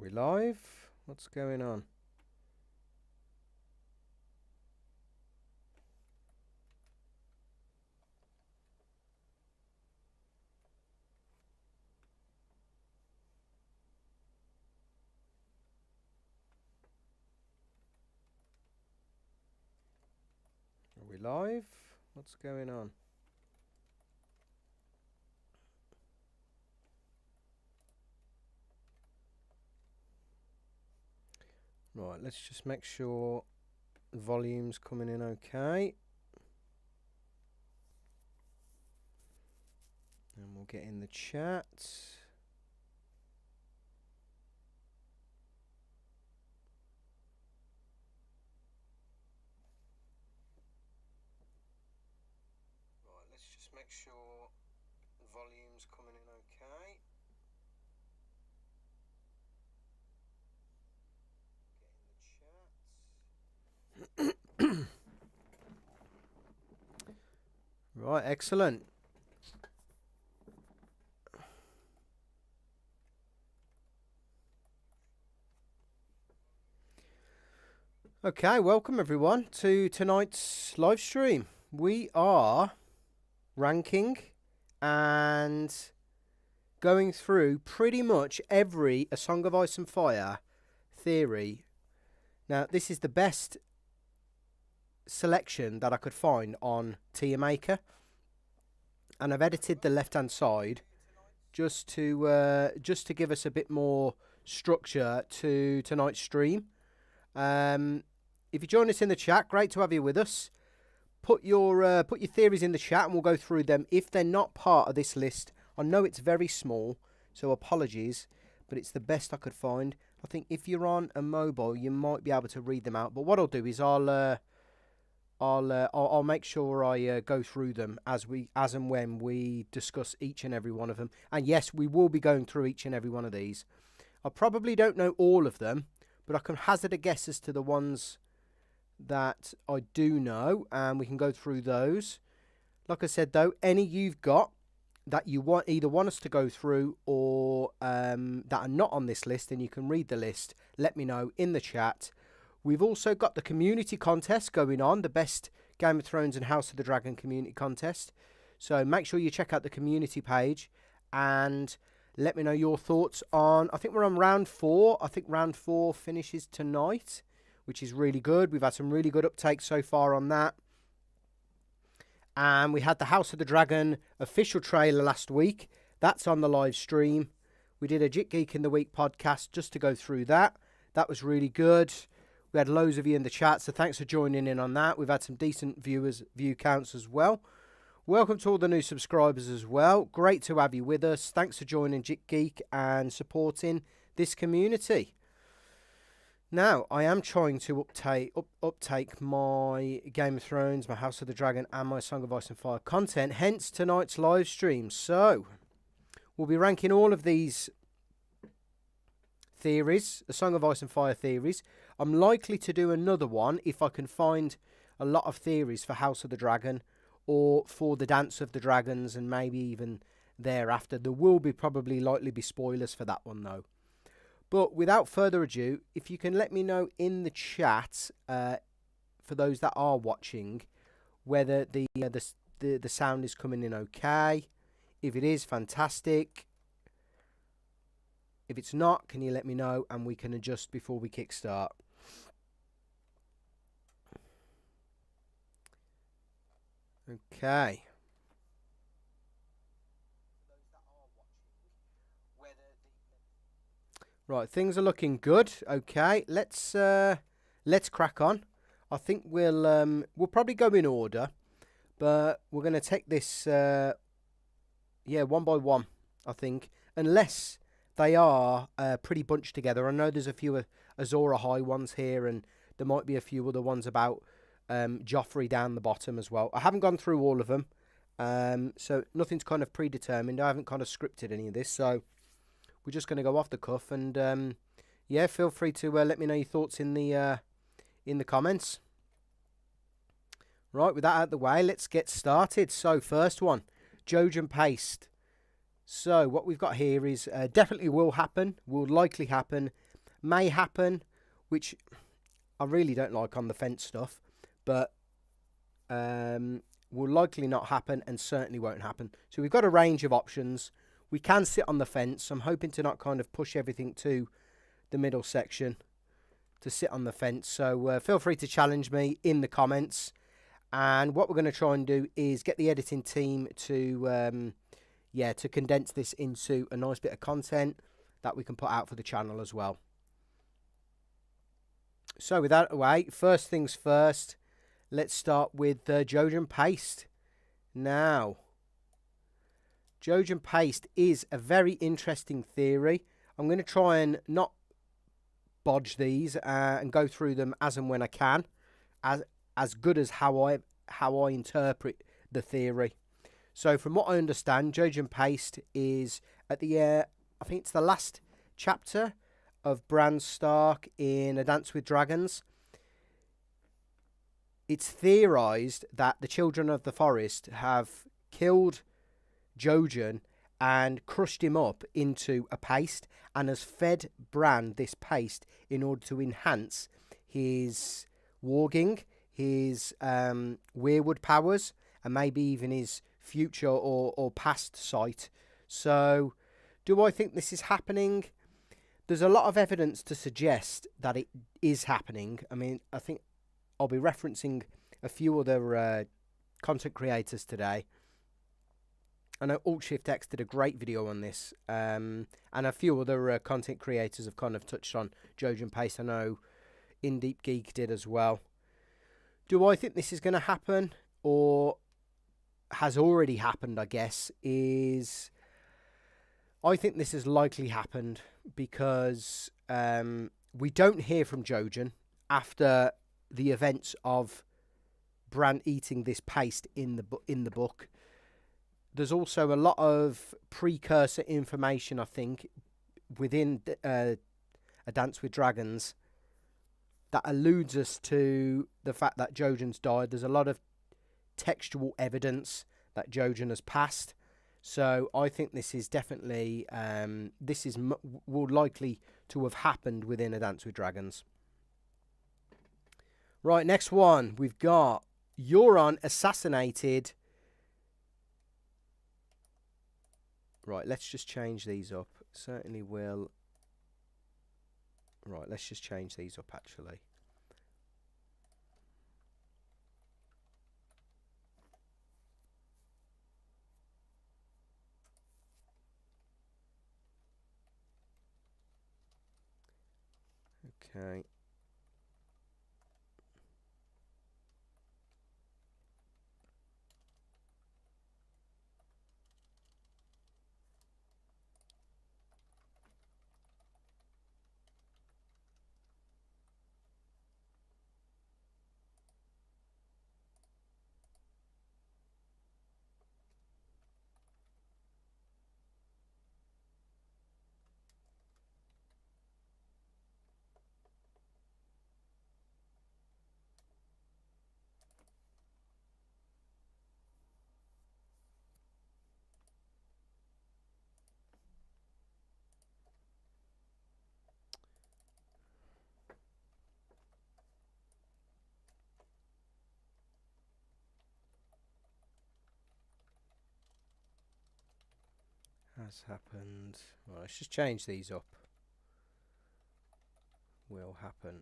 we live? What's going on? Are we live? What's going on? Right, let's just make sure the volume's coming in okay. And we'll get in the chat. Right, let's just make sure the volume's coming in okay. Get in the chat. Right, excellent. Okay, welcome everyone to tonight's live stream. We are ranking and going through pretty much every A Song of Ice and Fire theory. Now, this is the best selection that I could find on Tier Maker, and I've edited the left-hand side just to give us a bit more structure to tonight's stream. If you join us in the chat, great to have you with us. Put your theories in the chat and we'll go through them. If they're not part of this list, I know it's very small, so apologies, but it's the best I could find. I think if you're on a mobile, you might be able to read them out. But what I'll do is I'll make sure I go through them as and when we discuss each and every one of them. And yes, we will be going through each and every one of these. I probably don't know all of them, but I can hazard a guess as to the ones that I do know, and we can go through those. Like I said, though, any you've got that you either want us to go through or that are not on this list and you can read the list, let me know in the chat. We've also got the community contest going on, the best Game of Thrones and House of the Dragon community contest. So make sure you check out the community page and let me know your thoughts on, I think we're on round 4. I think round 4 finishes tonight, which is really good. We've had some really good uptake so far on that. And we had the House of the Dragon official trailer last week. That's on the live stream. We did a Jit Geek in the Week podcast just to go through that. That was really good. We had loads of you in the chat, so thanks for joining in on that. We've had some decent view counts as well. Welcome to all the new subscribers as well. Great to have you with us. Thanks for joining Jit Geek and supporting this community. Now, I am trying to uptake my Game of Thrones, my House of the Dragon, and my Song of Ice and Fire content, hence tonight's live stream. So, we'll be ranking all of these theories, the Song of Ice and Fire theories. I'm likely to do another one if I can find a lot of theories for House of the Dragon or for the Dance of the Dragons, and maybe even thereafter. There will probably likely be spoilers for that one, though. But without further ado, if you can let me know in the chat, for those that are watching, whether the sound is coming in okay. If it is, fantastic. If it's not, can you let me know and we can adjust before we kickstart. Okay. Right, things are looking good. Okay, let's crack on. I think we'll probably go in order, but we're going to take this one by one, I think, unless they are pretty bunched together. I know there's a few Azor Ahai ones here, and there might be a few other ones about Joffrey down the bottom as well. I haven't gone through all of them, so nothing's kind of predetermined. I haven't kind of scripted any of this, so we're just going to go off the cuff, and yeah, feel free to let me know your thoughts in the comments. Right, with that out of the way, let's get started. So, first one, Jojen Paste. So, what we've got here is definitely will happen, will likely happen, may happen, which I really don't like on the fence stuff, but will likely not happen and certainly won't happen. So we've got a range of options. We can sit on the fence. I'm hoping to not kind of push everything to the middle section to sit on the fence. So feel free to challenge me in the comments. And what we're going to try and do is get the editing team to, to condense this into a nice bit of content that we can put out for the channel as well. So with that away, first things first, let's start with Jojen paste. Now, Jojen paste is a very interesting theory. I'm going to try and not bodge these and go through them as and when I can, as good as how I interpret the theory. So from what I understand, Jojen paste is at the I think it's the last chapter of Bran Stark in A Dance with Dragons. It's theorized that the children of the forest have killed Jojen and crushed him up into a paste and has fed Bran this paste in order to enhance his warging, his weirwood powers, and maybe even his future or past sight. So do I think this is happening? There's a lot of evidence to suggest that it is happening. I mean, I think I'll be referencing a few other content creators today. I know AltShiftX did a great video on this, and a few other content creators have kind of touched on Jojen paste. I know In Deep Geek did as well. Do I think this is going to happen, or has already happened, I guess, I think this has likely happened because we don't hear from Jojen after the events of Bran eating this paste in the book. There's also a lot of precursor information, I think, within A Dance with Dragons that alludes us to the fact that Jojen's died. There's a lot of textual evidence that Jojen has passed. So I think this is definitely, will likely to have happened within A Dance with Dragons. Right, next one. We've got Euron assassinated. Right, let's just change these up. Certainly will. Right, let's just change these up, actually. Okay. Has happened. Well, let's just change these up. Will happen.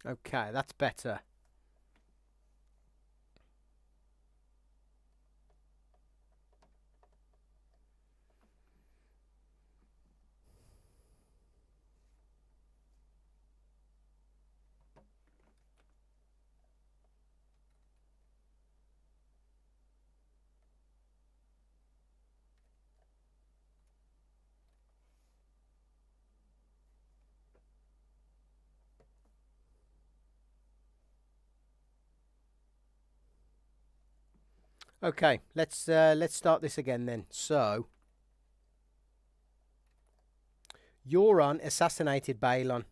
Okay, that's better. Okay, let's start this again then. So, Euron assassinated Balon.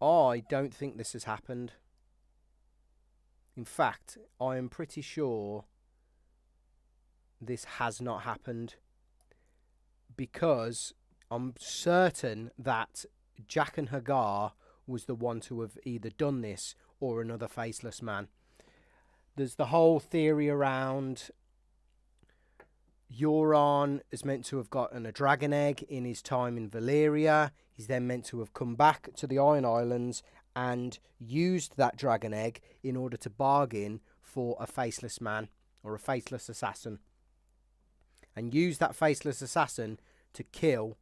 I don't think this has happened. In fact, I am pretty sure this has not happened, because I'm certain that Jaqen H'ghar was the one to have either done this or another faceless man. There's the whole theory around Euron is meant to have gotten a dragon egg in his time in Valyria. He's then meant to have come back to the Iron Islands and used that dragon egg in order to bargain for a faceless man or a faceless assassin, and use that faceless assassin to kill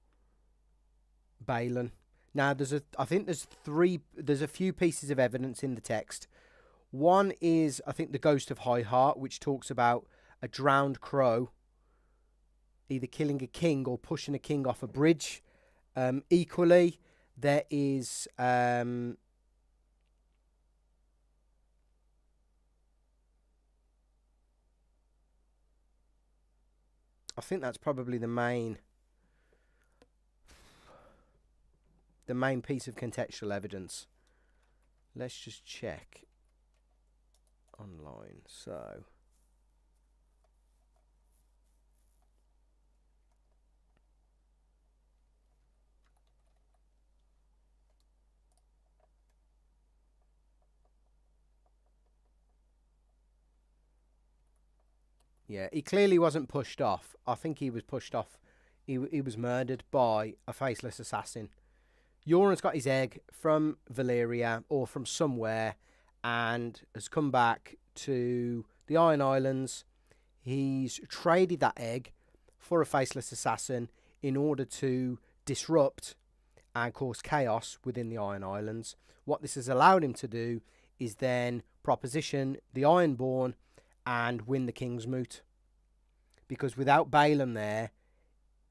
Balon. Now, I think there's a few pieces of evidence in the text. One is, I think, the Ghost of High Heart, which talks about a drowned crow either killing a king or pushing a king off a bridge. Equally, there is I think that's probably the main piece of contextual evidence. Let's just check online. So, yeah, he clearly wasn't pushed off. I think he was pushed off. He was murdered by a faceless assassin. Euron's got his egg from Valyria or from somewhere and has come back to the Iron Islands. He's traded that egg for a faceless assassin in order to disrupt and cause chaos within the Iron Islands. What this has allowed him to do is then proposition the Ironborn and win the King's Moot. Because without Balon there,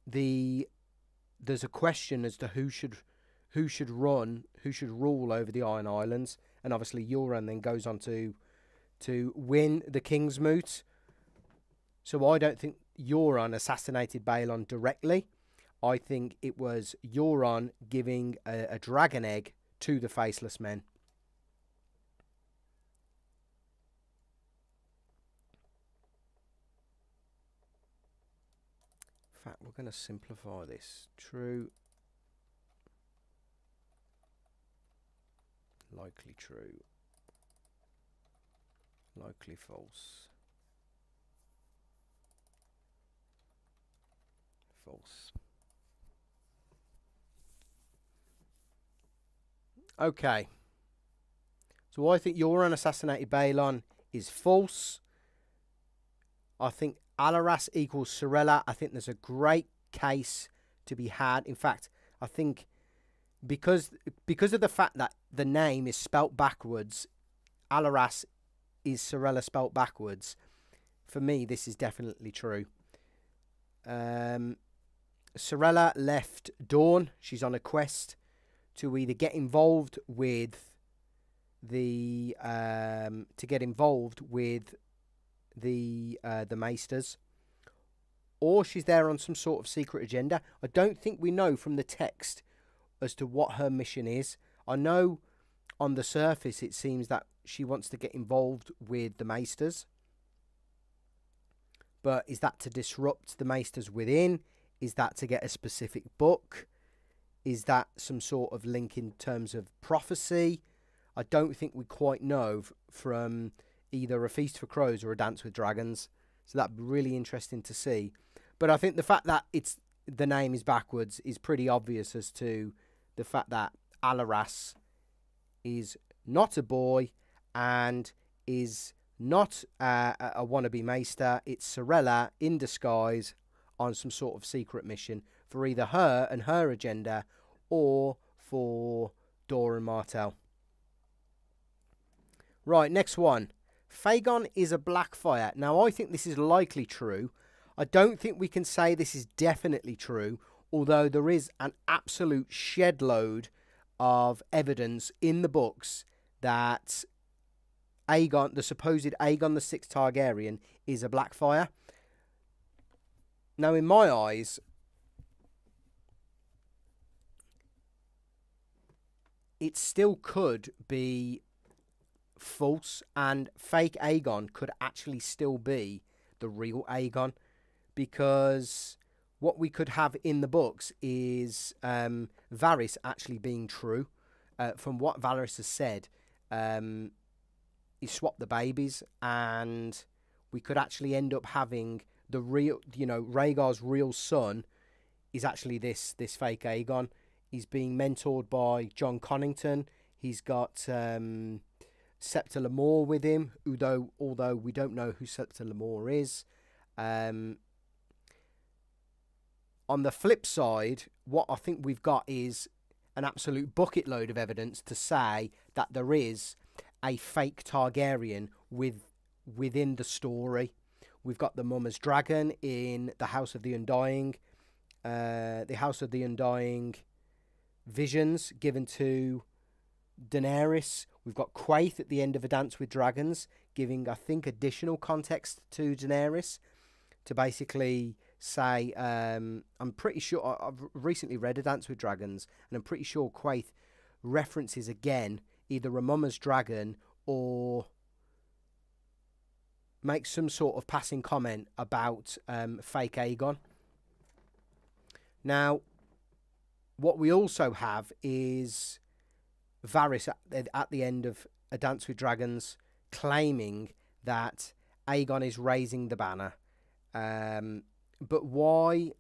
there's a question as to who should rule over the Iron Islands, and obviously Euron then goes on to win the King's Moot. So I don't think Euron assassinated Balon directly. I think it was Euron giving a dragon egg to the faceless men. In fact, we're going to simplify this. True. Likely true. Likely false. False. Okay. So I think Euron assassinated Balon is false. I think Alaras equals Sorella. I think there's a great case to be had. In fact, I think because of the fact that the name is spelt backwards, Alaras is Sorella spelt backwards. For me, this is definitely true. Sorella left Dawn. She's on a quest to either get involved with the Maesters, or she's there on some sort of secret agenda. I don't think we know from the text as to what her mission is. I know on the surface it seems that she wants to get involved with the Maesters, but is that to disrupt the Maesters within? Is that to get a specific book? Is that some sort of link in terms of prophecy? I don't think we quite know from either a Feast for Crows or a Dance with Dragons. So that'd be really interesting to see. But I think the fact that the name is backwards is pretty obvious as to the fact that Alaras is not a boy and is not a wannabe maester. It's Sorella in disguise on some sort of secret mission for either her and her agenda or for Dora and Martell. Right, next one. Fagon is a Blackfire. Now, I think this is likely true. I don't think we can say this is definitely true, although there is an absolute shed load of evidence in the books that Aegon, the supposed Aegon the Sixth Targaryen, is a Blackfire. Now, in my eyes, it still could be false, and fake Aegon could actually still be the real Aegon, because what we could have in the books is Varys actually being true. From what Varys has said, he swapped the babies, and we could actually end up having the real, Rhaegar's real son is actually this fake Aegon. He's being mentored by John Connington. He's got Septa Lemore with him, although we don't know who Septa Lemore is. On the flip side, what I think we've got is an absolute bucket load of evidence to say that there is a fake Targaryen within the story. We've got the Mummer's Dragon in the House of the Undying. The House of the Undying visions given to Daenerys. We've got Quaithe at the end of A Dance with Dragons, giving, I think, additional context to Daenerys to basically say, I'm pretty sure, I've recently read A Dance with Dragons, and I'm pretty sure Quaithe references again either a Mummer's Dragon or makes some sort of passing comment about fake Aegon. Now, what we also have is Varys at the end of A Dance with Dragons claiming that Aegon is raising the banner. But why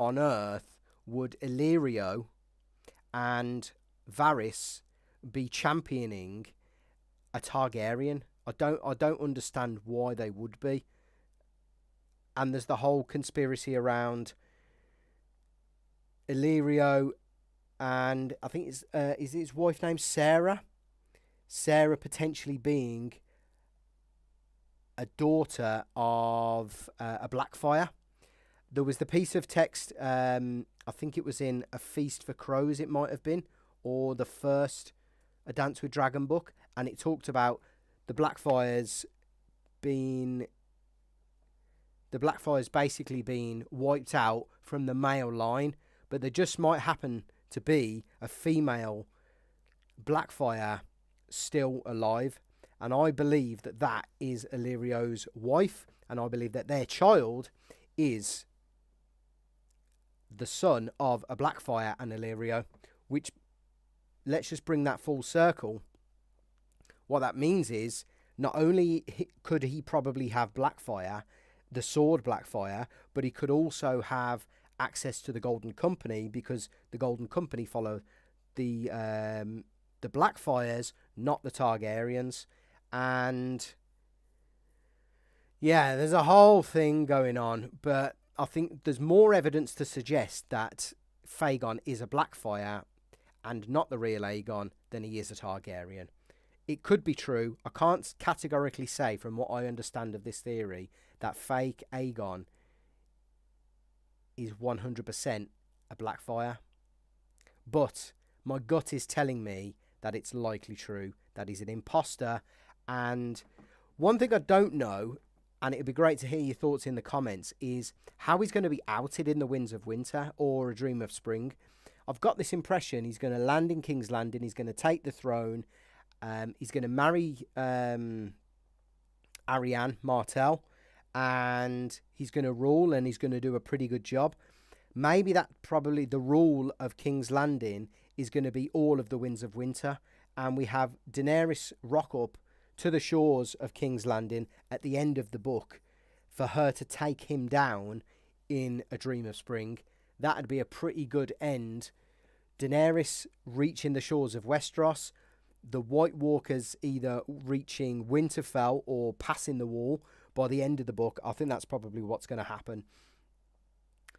on earth would Illyrio and Varys be championing a Targaryen? I don't understand why they would be. And there's the whole conspiracy around Illyrio and I think it's is his wife named Sarah? Sarah potentially being a daughter of a Blackfire. There was the piece of text, I think it was in A Feast for Crows, it might have been, or the first A Dance with Dragon book, and it talked about the Blackfires basically being wiped out from the male line, but there just might happen to be a female Blackfire still alive, and I believe that that is Illyrio's wife, and I believe that their child is the son of a Blackfire and Illyrio, which, let's just bring that full circle. What that means is, not only could he probably have Blackfire, the sword Blackfire, but he could also have access to the Golden Company, because the Golden Company follow the Blackfires, not the Targaryens. And yeah, there's a whole thing going on, but I think there's more evidence to suggest that Fagon is a Blackfire and not the real Aegon than he is a Targaryen. It could be true. I can't categorically say, from what I understand of this theory, that fake Aegon is 100% a Blackfire. But my gut is telling me that it's likely true, that he's an imposter. And one thing I don't know, and it'd be great to hear your thoughts in the comments, is how he's going to be outed in The Winds of Winter or A Dream of Spring. I've got this impression he's going to land in King's Landing, he's going to take the throne, he's going to marry Arianne Martell, and he's going to rule, and he's going to do a pretty good job. Maybe that probably the rule of King's Landing is going to be all of the Winds of Winter, and we have Daenerys rock up to the shores of King's Landing at the end of the book for her to take him down in A Dream of Spring. That'd be a pretty good end. Daenerys reaching the shores of Westeros, the White Walkers either reaching Winterfell or passing the wall by the end of the book. I think that's probably what's going to happen.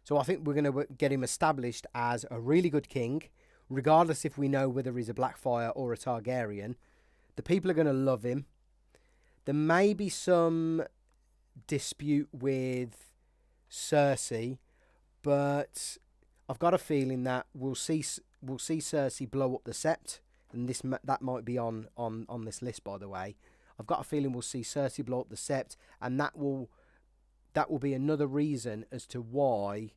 So I think we're going to get him established as a really good king, regardless if we know whether he's a Blackfyre or a Targaryen. The people are going to love him. There may be some dispute with Cersei, but I've got a feeling that we'll see Cersei blow up the Sept, and that might be on this list, by the way. I've got a feeling we'll see Cersei blow up the Sept, and that will be another reason as to why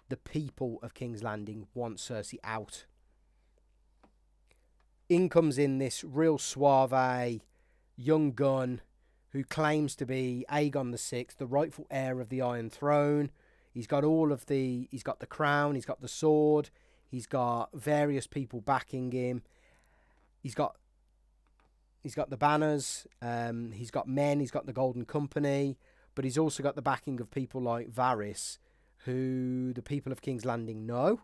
the people of King's Landing want Cersei out. In comes in this real suave young gun who claims to be Aegon VI, the rightful heir of the Iron Throne. He's got he's got the crown, he's got the sword, he's got various people backing him. He's got the banners, he's got men, he's got the Golden Company, but he's also got the backing of people like Varys, who the people of King's Landing know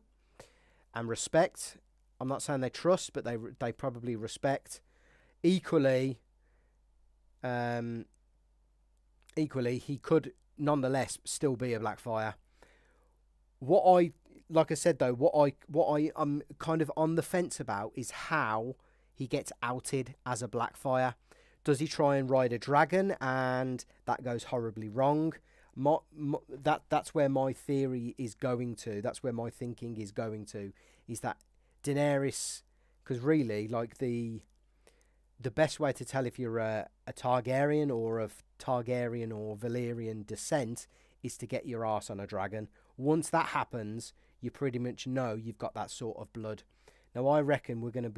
and respect. I'm not saying they trust, but they probably respect. Equally, he could nonetheless still be a Blackfyre. Like I said though, what I am kind of on the fence about is how he gets outed as a Blackfyre. Does he try and ride a dragon and that goes horribly wrong? That's where my theory is going to. That's where my thinking is going to. Is that Daenerys? Because really, like the best way to tell if you're a Targaryen or of Targaryen or Valyrian descent is to get your arse on a dragon. Once that happens, you pretty much know you've got that sort of blood. Now, I reckon we're going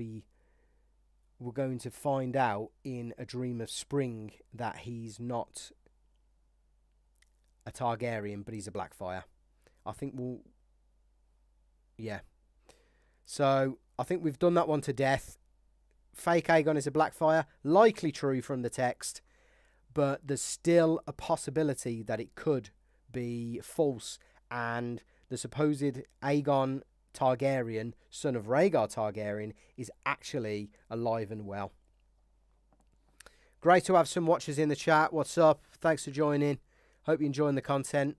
to find out in A Dream of Spring that he's not a Targaryen, but he's a Blackfyre. I think yeah. So, I think we've done that one to death. Fake Aegon is a Blackfyre. Likely true from the text, but there's still a possibility that it could be false, and the supposed Aegon Targaryen, son of Rhaegar Targaryen, is actually alive and well. Great to have some watchers in the chat. What's up? Thanks for joining. Hope you're enjoying the content.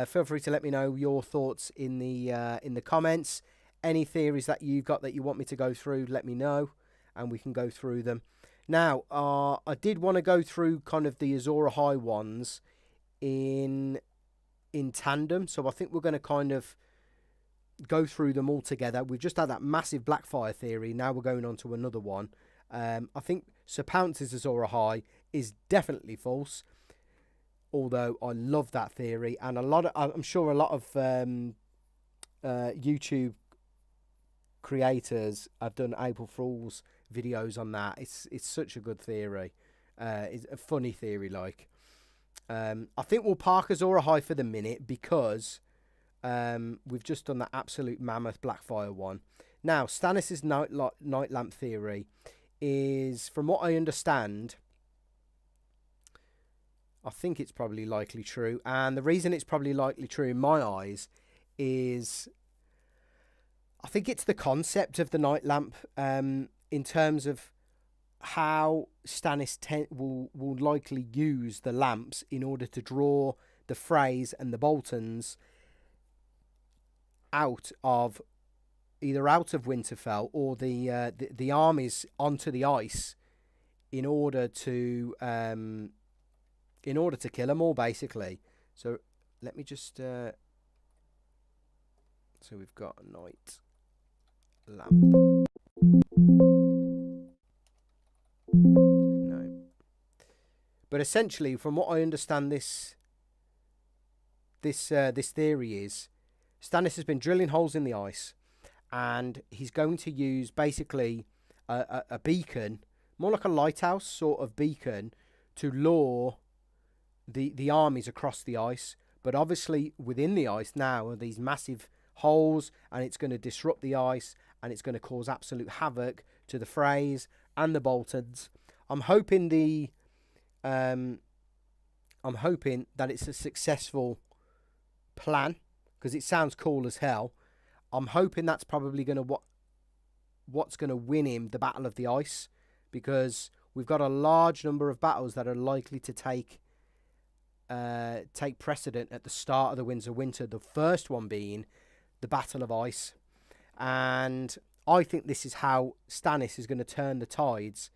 Feel free to let me know your thoughts in the comments. Any theories that you've got that you want me to go through, let me know, and we can go through them. Now, I did want to go through kind of the Azor Ahai ones in tandem, so I think we're going to kind of go through them all together. We've just had that massive Blackfyre theory. Now we're going on to another one. I think Sir Pounce's Azor Ahai is definitely false, although I love that theory, and I'm sure a lot of YouTube creators have done April Fool's videos on that. It's such a good theory. It's a funny theory, like. I think we'll park Azor Ahai for the minute because we've just done that absolute mammoth Blackfyre one. Now, Stannis' night lamp theory is, from what I understand, I think it's probably likely true. And the reason it's probably likely true in my eyes is I think it's the concept of the night lamp in terms of how Stannis will likely use the lamps in order to draw the Freys and the Boltons out of Winterfell or the armies onto the ice in order to kill them all, basically. So let me just so we've got a night lamp. No. But essentially, from what I understand, this theory is Stannis has been drilling holes in the ice, and he's going to use basically a beacon, more like a lighthouse sort of beacon, to lure the armies across the ice. But obviously, within the ice now are these massive holes, and it's going to disrupt the ice, and it's going to cause absolute havoc to the Freys and the Boltons. I'm hoping I'm hoping that it's a successful plan, because it sounds cool as hell. I'm hoping that's probably going to what's going to win him the Battle of the Ice, because we've got a large number of battles that are likely to take precedent at the start of the Winds of Winter. The first one being the Battle of Ice, and I think this is how Stannis is going to turn the tides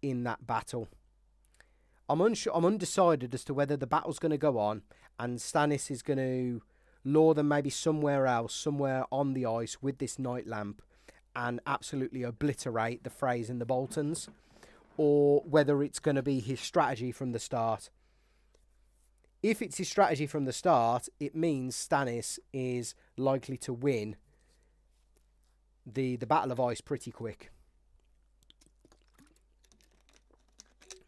in that battle. I'm undecided as to whether the battle's going to go on and Stannis is going to lure them maybe somewhere else, somewhere on the ice with this night lamp, and absolutely obliterate the Freys and the Boltons, or whether it's going to be his strategy from the start. If it's his strategy from the start, it means Stannis is likely to win the Battle of Ice pretty quick.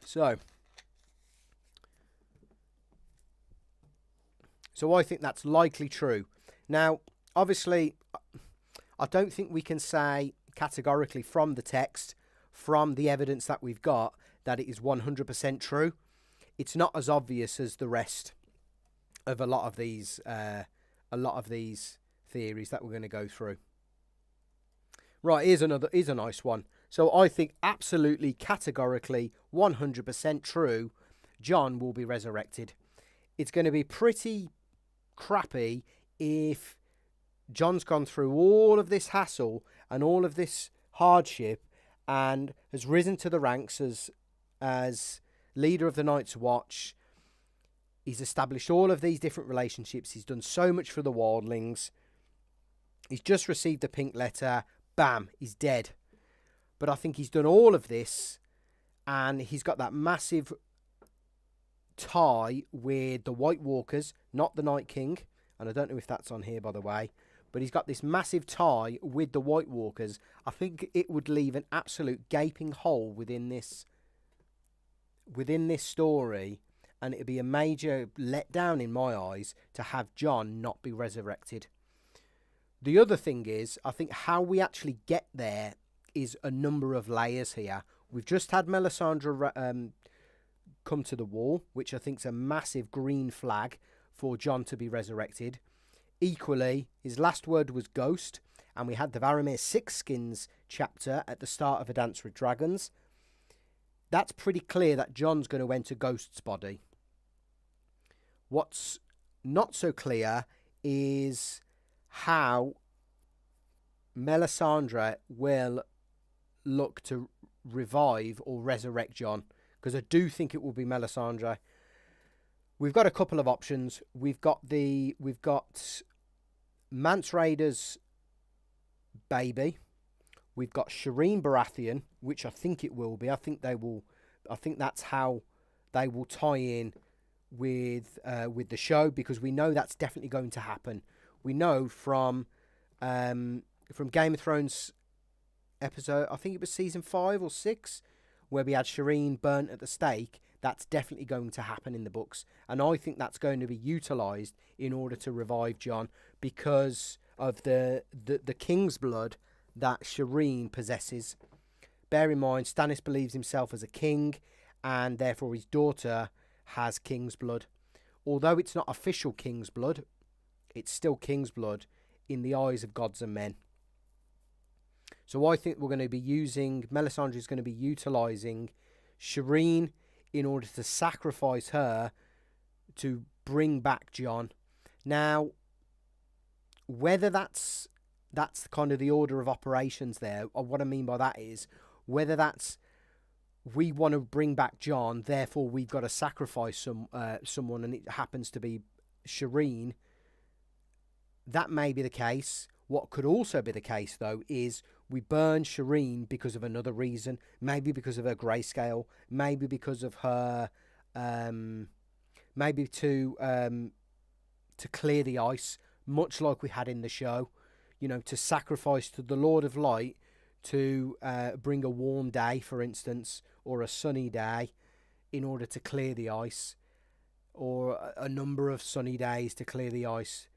So I think that's likely true. Now, obviously, I don't think we can say categorically from the text, from the evidence that we've got, that it is 100% true. It's not as obvious as the rest of a lot of these theories that we're going to go through. Right, here's a nice one. So I think absolutely, categorically, 100% true, Jon will be resurrected. It's going to be pretty crappy if Jon's gone through all of this hassle and all of this hardship and has risen to the ranks as leader of the Night's Watch. He's established all of these different relationships. He's done so much for the wildlings. He's just received the pink letter. Bam, he's dead. But I think he's done all of this and he's got that massive tie with the White Walkers, not the Night King. And I don't know if that's on here, by the way. But he's got this massive tie with the White Walkers. I think it would leave an absolute gaping hole within this story. And it would be a major letdown in my eyes to have Jon not be resurrected. The other thing is, I think how we actually get there is a number of layers here. We've just had Melisandre come to the wall, which I think is a massive green flag for Jon to be resurrected. Equally, his last word was ghost, and we had the Varamir Sixskins chapter at the start of A Dance with Dragons. That's pretty clear that Jon's going to enter Ghost's body. What's not so clear is how Melisandre will look to revive or resurrect Jon, because I do think it will be Melisandre. We've got a couple of options. We've got Mance Rayder's baby. We've got Shireen Baratheon, which I think it will be. I think that's how they will tie in with the show, because we know that's definitely going to happen. We know from Game of Thrones episode, I think it was season 5 or 6, where we had Shireen burnt at the stake. That's definitely going to happen in the books, and I think that's going to be utilised in order to revive Jon, because of the king's blood that Shireen possesses. Bear in mind, Stannis believes himself as a king, and therefore his daughter has king's blood. Although it's not official king's blood, it's still king's blood in the eyes of gods and men. So I think we're going to be Melisandre is going to be utilising Shireen in order to sacrifice her to bring back Jon. Now, whether that's kind of the order of operations there, or what I mean by that is, whether that's we want to bring back Jon, therefore we've got to sacrifice someone, and it happens to be Shireen, that may be the case. What could also be the case, though, is we burn Shireen because of another reason. Maybe because of her grayscale. Maybe because of her... maybe to clear the ice, much like we had in the show. You know, to sacrifice to the Lord of Light to bring a warm day, for instance, or a sunny day in order to clear the ice. Or a number of sunny days to clear the ice.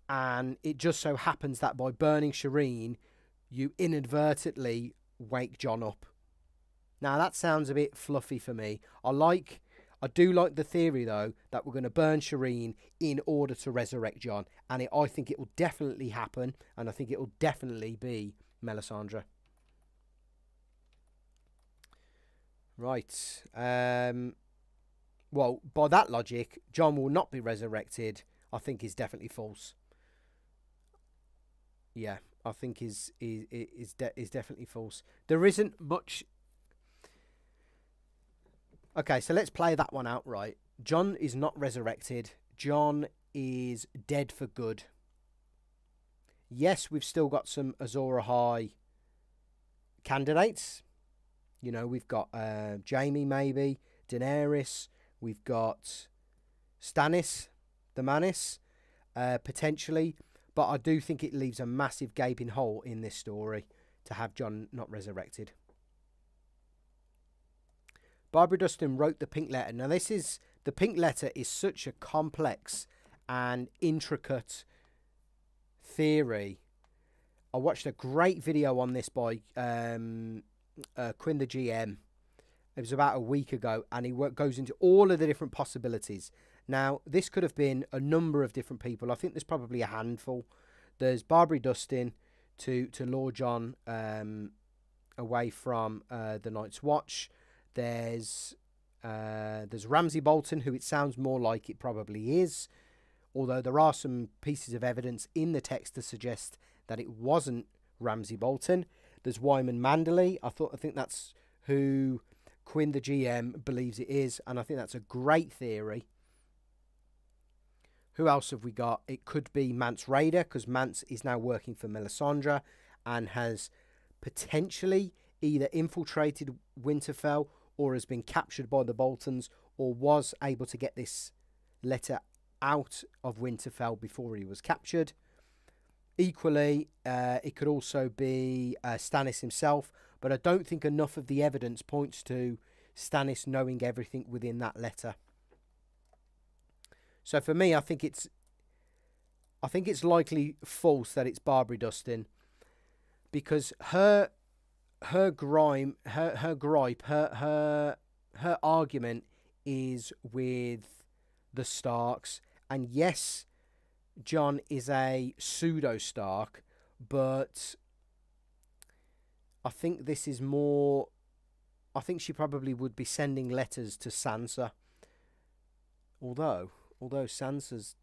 And it just so happens that by burning Shireen, you inadvertently wake Jon up. Now that sounds a bit fluffy for me. I do like the theory though that we're going to burn Shireen in order to resurrect John, and I think it will definitely happen, and I think it will definitely be Melisandre. Right. Well, by that logic, John will not be resurrected. I think is definitely false. Yeah, I think is definitely false. There isn't much. Okay, so let's play that one out right. John is not resurrected. John is dead for good. Yes, we've still got some Azor Ahai candidates. You know, we've got Jaime, maybe Daenerys. We've got Stannis, the Manis, potentially. But I do think it leaves a massive gaping hole in this story to have John not resurrected. Barbara Dustin wrote the pink letter. Now, the pink letter is such a complex and intricate theory. I watched a great video on this by Quinn the GM. It was about a week ago, and he goes into all of the different possibilities. Now, this could have been a number of different people. I think there's probably a handful. There's Barbary Dustin to lure John away from the Night's Watch. There's Ramsay Bolton, who it sounds more like it probably is, although there are some pieces of evidence in the text to suggest that it wasn't Ramsay Bolton. There's Wyman Manderley. I think that's who Quinn the GM believes it is, and I think that's a great theory. Who else have we got? It could be Mance Rayder, because Mance is now working for Melisandre and has potentially either infiltrated Winterfell or has been captured by the Boltons, or was able to get this letter out of Winterfell before he was captured. Equally, it could also be Stannis himself, but I don't think enough of the evidence points to Stannis knowing everything within that letter. So for me, I think it's likely false that it's Barbary Dustin, because her gripe, her argument is with the Starks, and yes, John is a pseudo Stark, but I think this is more. I think she probably would be sending letters to Sansa, although Sansa's.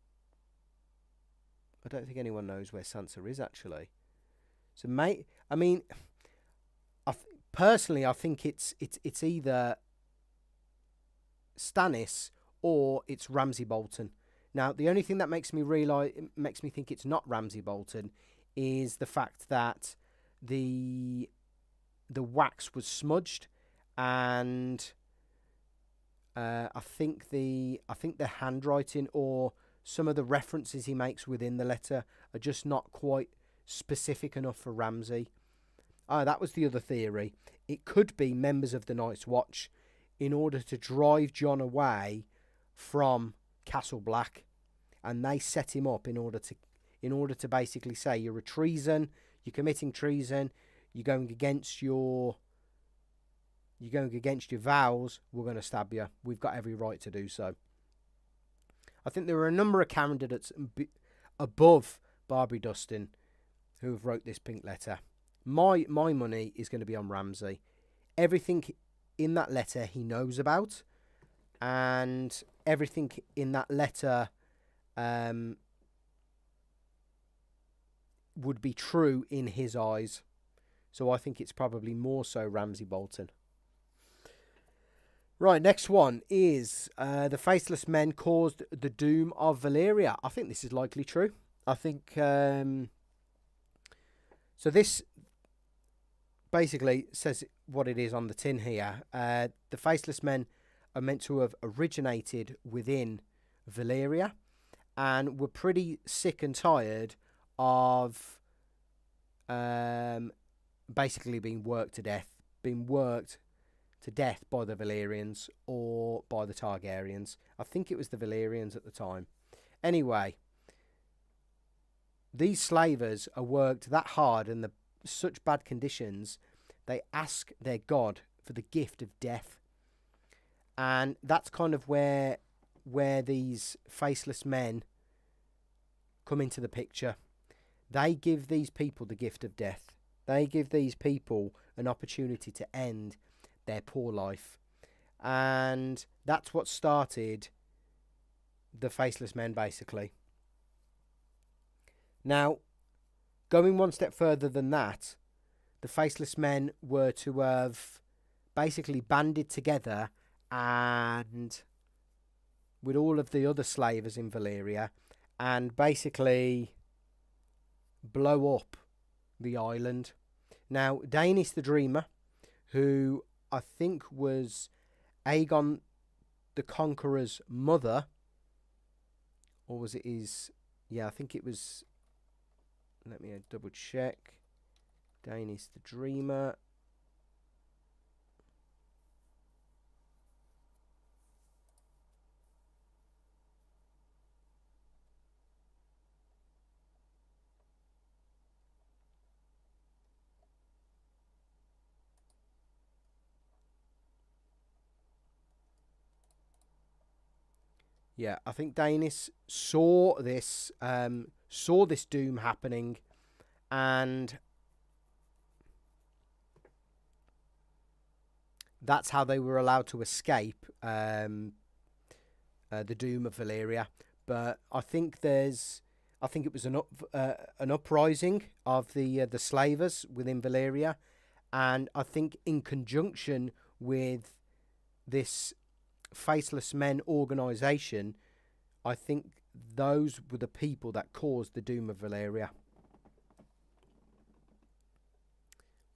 I don't think anyone knows where Sansa is actually. So, personally, I think it's either Stannis or it's Ramsay Bolton. Now, the only thing that makes me think it's not Ramsay Bolton is the fact that the wax was smudged, and I think the handwriting or some of the references he makes within the letter are just not quite specific enough for Ramsay. That was the other theory. It could be members of the Night's Watch in order to drive John away from Castle Black, and they set him up in order to basically say you're you're committing treason, you're going against your vows, we're going to stab you. We've got every right to do so. I think there are a number of candidates above Barbary Dustin who have wrote this pink letter. My money is going to be on Ramsay. Everything in that letter he knows about, and everything in that letter would be true in his eyes. So I think it's probably more so Ramsay Bolton. Right, next one is the Faceless Men caused the doom of Valyria. I think this is likely true. I think so. This basically says what it is on the tin here. The Faceless Men are meant to have originated within Valyria and were pretty sick and tired of basically being worked to death by the Valyrians or by the Targaryens. I think it was the Valyrians at the time. Anyway, these slavers are worked that hard in such bad conditions, they ask their god for the gift of death. And that's kind of where these faceless men come into the picture. They give these people the gift of death. They give these people an opportunity to end their poor life. And that's what started the faceless men, basically. Now, going one step further than that, the faceless men were to have basically banded together and with all of the other slavers in Valyria and basically blow up the island. Now, Daenerys the Dreamer, who I think was Aegon the Conqueror's mother, or was it his? Yeah, I think it was. Let me double check. Daenerys the Dreamer. Yeah, I think Daenerys saw this doom happening, and that's how they were allowed to escape the doom of Valyria. But I think it was an uprising of the slavers within Valyria, and I think in conjunction with this Faceless Men organisation, I think those were the people that caused the doom of Valyria.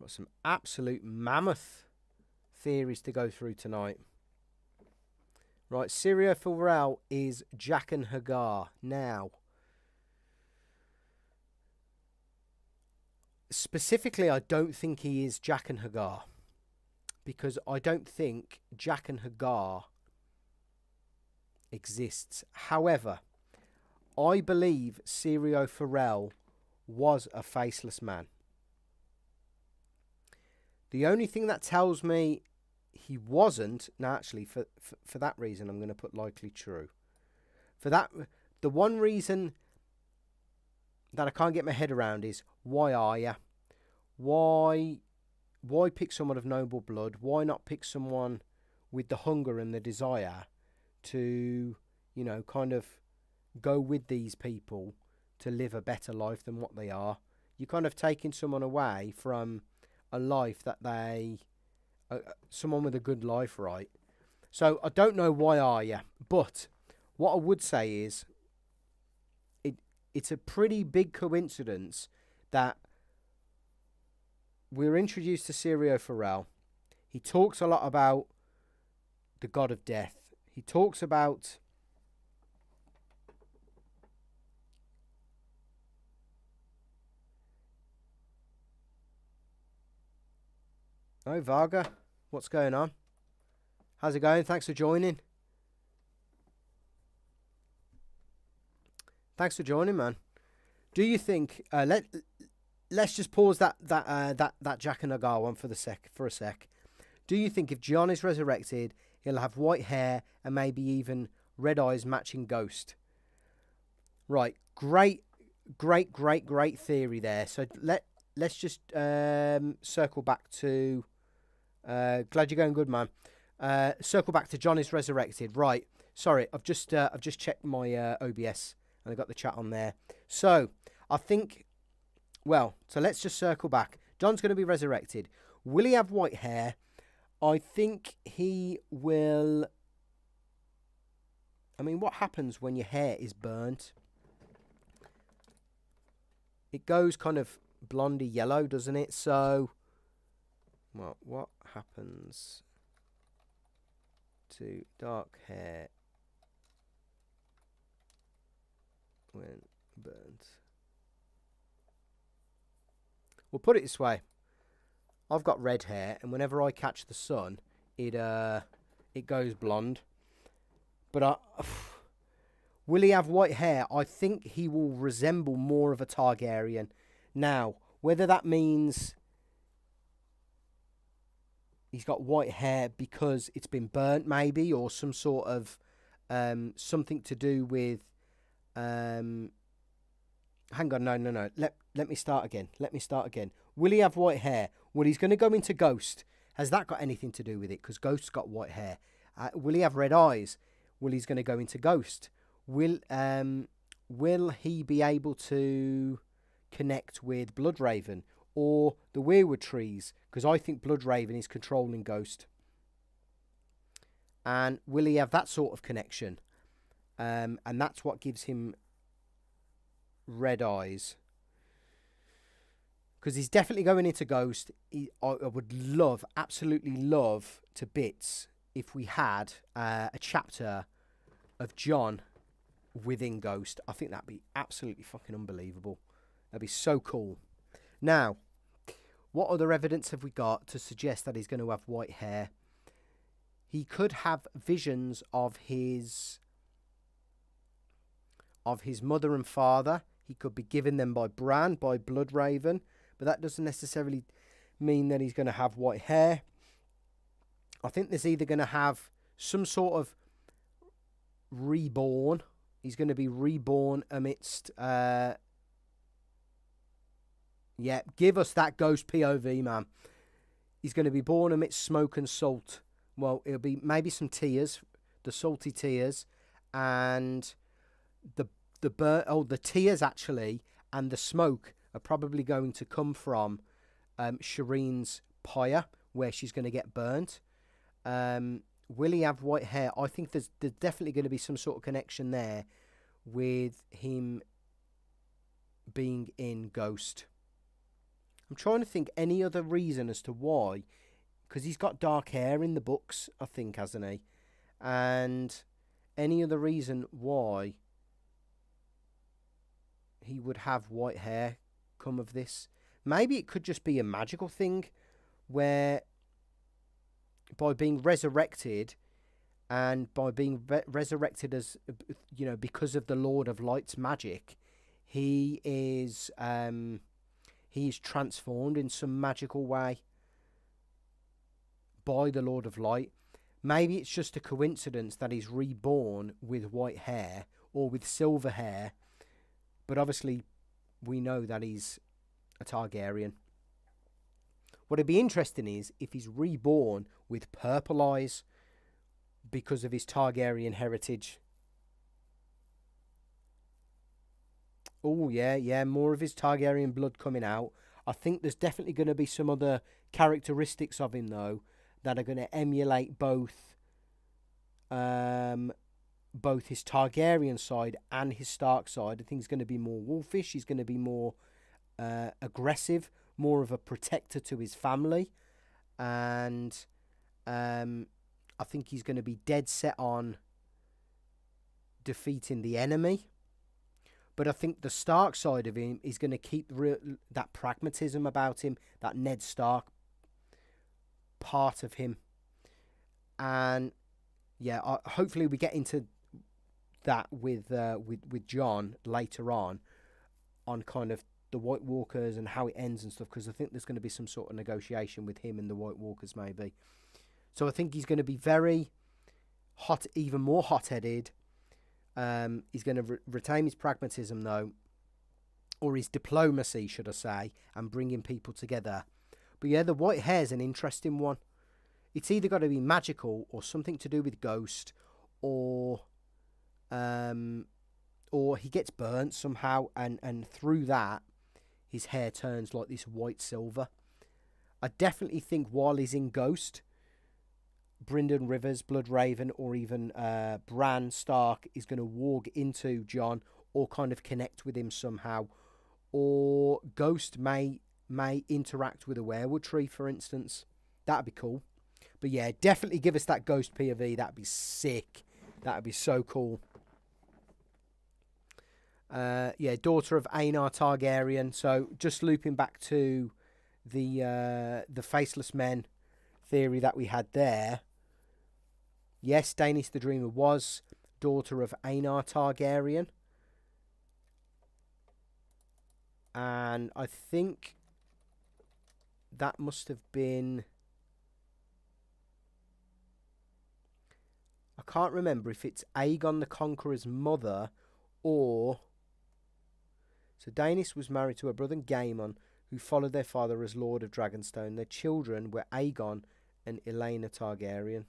Got some absolute mammoth theories to go through tonight. Right, Syrio Forel is Jaqen H'ghar. Now, specifically, I don't think he is Jaqen H'ghar, because I don't think Jaqen H'ghar exists. However, I believe Syrio Forel was a faceless man. The only thing that tells me he wasn't, now actually for that reason I'm going to put likely true. For that, the one reason that I can't get my head around is, why are you? Why pick someone of noble blood? Why not pick someone with the hunger and the desire to, kind of go with these people to live a better life than what they are? You're kind of taking someone away from a life that someone with a good life, right? So I don't know why are you, but what I would say is it's a pretty big coincidence that we're introduced to Syrio Forel. He talks a lot about the god of death. He talks about oh, Varga, what's going on? How's it going? Thanks for joining. Thanks for joining, man. Do you think let's just pause that Jaqen H'ghar one for a sec. Do you think if Jon is resurrected, he'll have white hair and maybe even red eyes matching Ghost? Right, great theory there. So let's just circle back to. Glad you're going good, man. Circle back to Jon is resurrected. Right. Sorry, I've just checked my OBS and I got the chat on there. So I think, so let's just circle back. Jon's going to be resurrected. Will he have white hair? I think he will. I mean, what happens when your hair is burnt? It goes kind of blondie yellow, doesn't it? So, well, what happens to dark hair when burnt? We'll put it this way. I've got red hair, and whenever I catch the sun, it goes blonde. But will he have white hair? I think he will resemble more of a Targaryen. Now, whether that means he's got white hair because it's been burnt, maybe, or some sort of something to do with. Hang on, no. Let me start again. Will he have white hair? Well, he's going to go into Ghost. Has that got anything to do with it? Because Ghost's got white hair. Will he have red eyes? Well, he's going to go into Ghost. Will he be able to connect with Bloodraven or the Weirwood trees? Because I think Bloodraven is controlling Ghost. And will he have that sort of connection? And that's what gives him red eyes. Because he's definitely going into Ghost. I would love, absolutely love to bits if we had a chapter of John within Ghost. I think that'd be absolutely fucking unbelievable. That'd be so cool. Now, what other evidence have we got to suggest that he's going to have white hair? He could have visions of his mother and father. He could be given them by Bran, by Bloodraven, but that doesn't necessarily mean that he's going to have white hair. I think there's either going to have some sort of reborn. He's going to be reborn amidst... yeah, give us that Ghost POV, man. He's going to be born amidst smoke and salt. Well, it'll be maybe some tears, the salty tears, and the tears actually, and the smoke are probably going to come from Shireen's pyre, where she's going to get burnt. Will he have white hair? I think there's definitely going to be some sort of connection there with him being in Ghost. I'm trying to think any other reason as to why, because he's got dark hair in the books, I think, hasn't he? And any other reason why he would have white hair come of this? Maybe it could just be a magical thing where by being resurrected and by being resurrected as, you know, because of the Lord of Light's magic, he is transformed in some magical way by the Lord of Light. Maybe it's just a coincidence that he's reborn with white hair or with silver hair, but obviously we know that he's a Targaryen. What'd be interesting is if he's reborn with purple eyes because of his Targaryen heritage. Oh, yeah, more of his Targaryen blood coming out. I think there's definitely going to be some other characteristics of him, though, that are going to emulate both his Targaryen side and his Stark side. I think he's going to be more wolfish. He's going to be more aggressive, more of a protector to his family. And I think he's going to be dead set on defeating the enemy. But I think the Stark side of him is going to keep that pragmatism about him, that Ned Stark part of him. And yeah, hopefully we get into that with John later on kind of the White Walkers and how it ends and stuff, because I think there's going to be some sort of negotiation with him and the White Walkers maybe. So I think he's going to be very hot, even more hot-headed. He's going to retain his pragmatism, though, or his diplomacy, should I say, and bringing people together. But yeah, the white hair's an interesting one. It's either got to be magical or something to do with Ghost, or he gets burnt somehow, and through that, his hair turns like this white silver. I definitely think while he's in Ghost, Brynden Rivers, Bloodraven, or even Bran Stark is going to walk into John or kind of connect with him somehow. Or Ghost may interact with a weirwood tree, for instance. That'd be cool. But yeah, definitely give us that Ghost POV. That'd be sick. That'd be so cool. Yeah, daughter of Aenar Targaryen. So just looping back to the Faceless Men theory that we had there. Yes, Daenerys the Dreamer was daughter of Aenar Targaryen. And I think that must have been can't remember if it's Aegon the Conqueror's mother or... So Daenerys was married to her brother Gaemon, who followed their father as Lord of Dragonstone. Their children were Aegon and Elena Targaryen.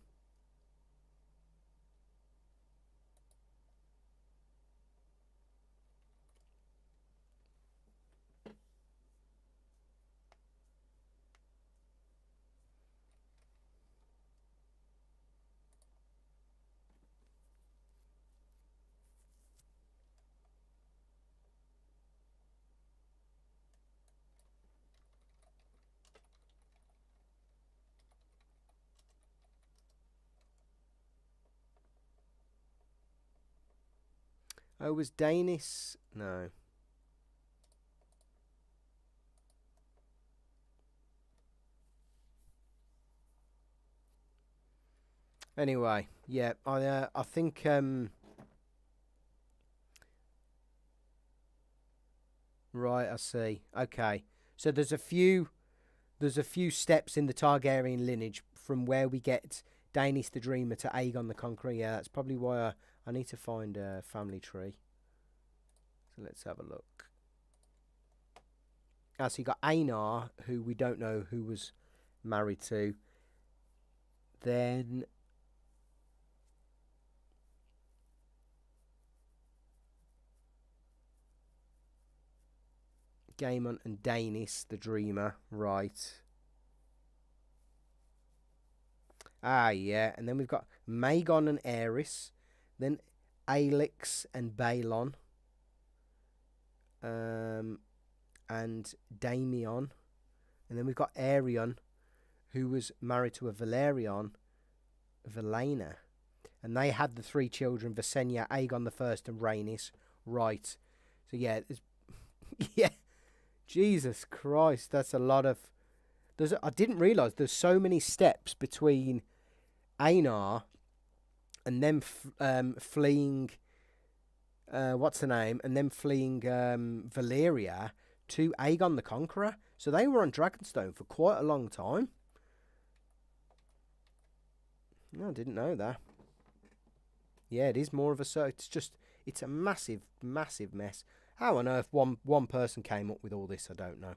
Oh, was Daenerys? No. Anyway, yeah, I think right, I see. Okay. So there's a few steps in the Targaryen lineage from where we get Daenerys the Dreamer to Aegon the Conqueror. Yeah, that's probably why I need to find a family tree. So let's have a look. So you got Aenar, who we don't know who was married to. Then Gaemon and Daenerys the Dreamer, right. Yeah, and then we've got Magon and Aerys, then Aelix and Balon, and Daemon, and then we've got Aerion, who was married to a Valerion, Valena, and they had the 3 children, Visenya, Aegon the First, and Rhaenys, right. So yeah, yeah, Jesus Christ, that's a lot of... I didn't realise there's so many steps between Aenar and them fleeing... what's the name? And then fleeing Valyria to Aegon the Conqueror. So they were on Dragonstone for quite a long time. No, I didn't know that. Yeah, it is more of a... It's a massive, massive mess. How on earth one person came up with all this, I don't know.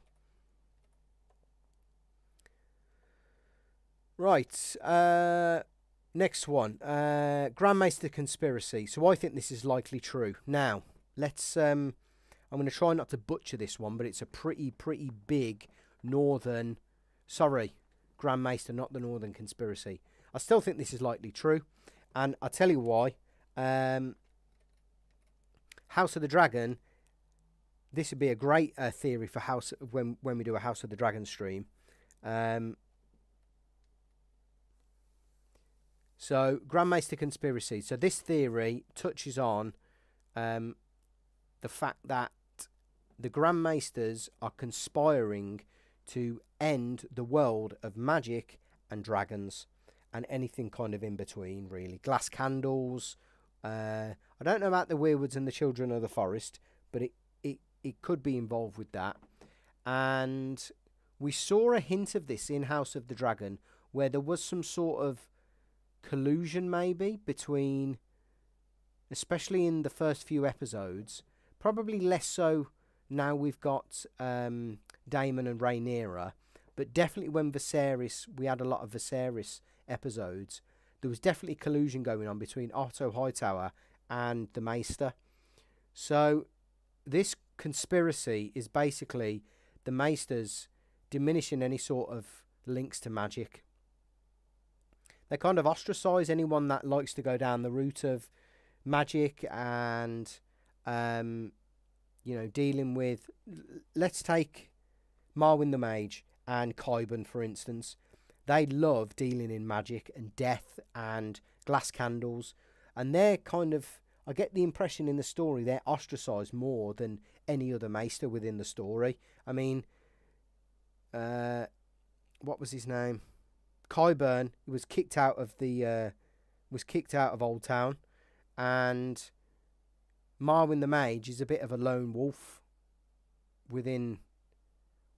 Right, next one. Grandmaster Conspiracy. So I think this is likely true. Now, let's... I'm going to try not to butcher this one, but it's a pretty big northern... Sorry, Grandmaster, not the Northern Conspiracy. I still think this is likely true, and I'll tell you why. House of the Dragon... This would be a great theory for when we do a House of the Dragon stream. So, Grandmaster Conspiracy. So, this theory touches on the fact that the Grandmasters are conspiring to end the world of magic and dragons and anything kind of in between, really. Glass candles. I don't know about the Weirwoods and the Children of the Forest, but it could be involved with that. And we saw a hint of this in House of the Dragon, where there was some sort of collusion maybe between, especially in the first few episodes, probably less so now we've got Daemon and Rhaenyra, but definitely when we had a lot of Viserys episodes, there was definitely collusion going on between Otto Hightower and the Maester. So this conspiracy is basically the Maesters diminishing any sort of links to magic. They kind of ostracise anyone that likes to go down the route of magic and, dealing with... Let's take Marwyn the Mage and Qyburn, for instance. They love dealing in magic and death and glass candles. And they're kind of... I get the impression in the story they're ostracised more than any other Maester within the story. I mean, what was his name? Qyburn was kicked out of Old Town, and Marwyn the Mage is a bit of a lone wolf within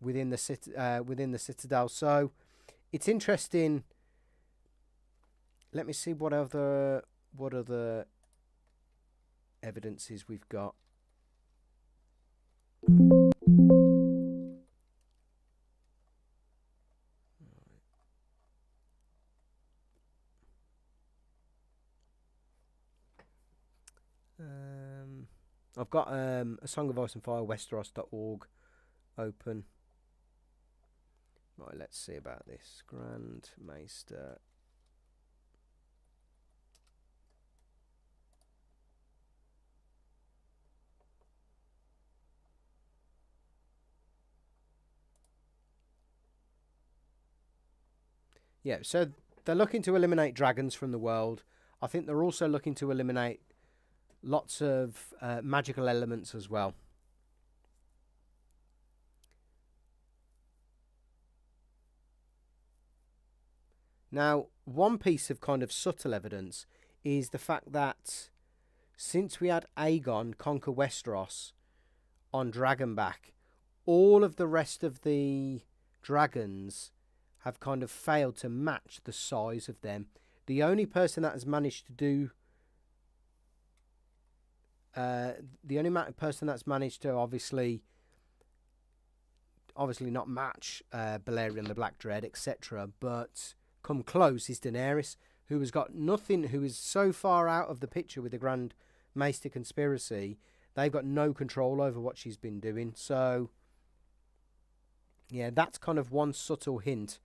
the Citadel. So it's interesting. Let me see what other what other evidences we've got. I've got a Song of Ice and Fire, Westeros.org open. Right, let's see about this. Grand Maester. Yeah, so they're looking to eliminate dragons from the world. I think they're also looking to eliminate lots of magical elements as well. Now, one piece of kind of subtle evidence is the fact that since we had Aegon conquer Westeros on Dragonback, all of the rest of the dragons have kind of failed to match the size of them. The only person that has managed to do the only person that's managed to obviously not match Balerion the Black Dread, etc., but come close is Daenerys, who has got nothing, who is so far out of the picture with the Grand Maester conspiracy. They've got no control over what she's been doing. So, yeah, that's kind of one subtle hint.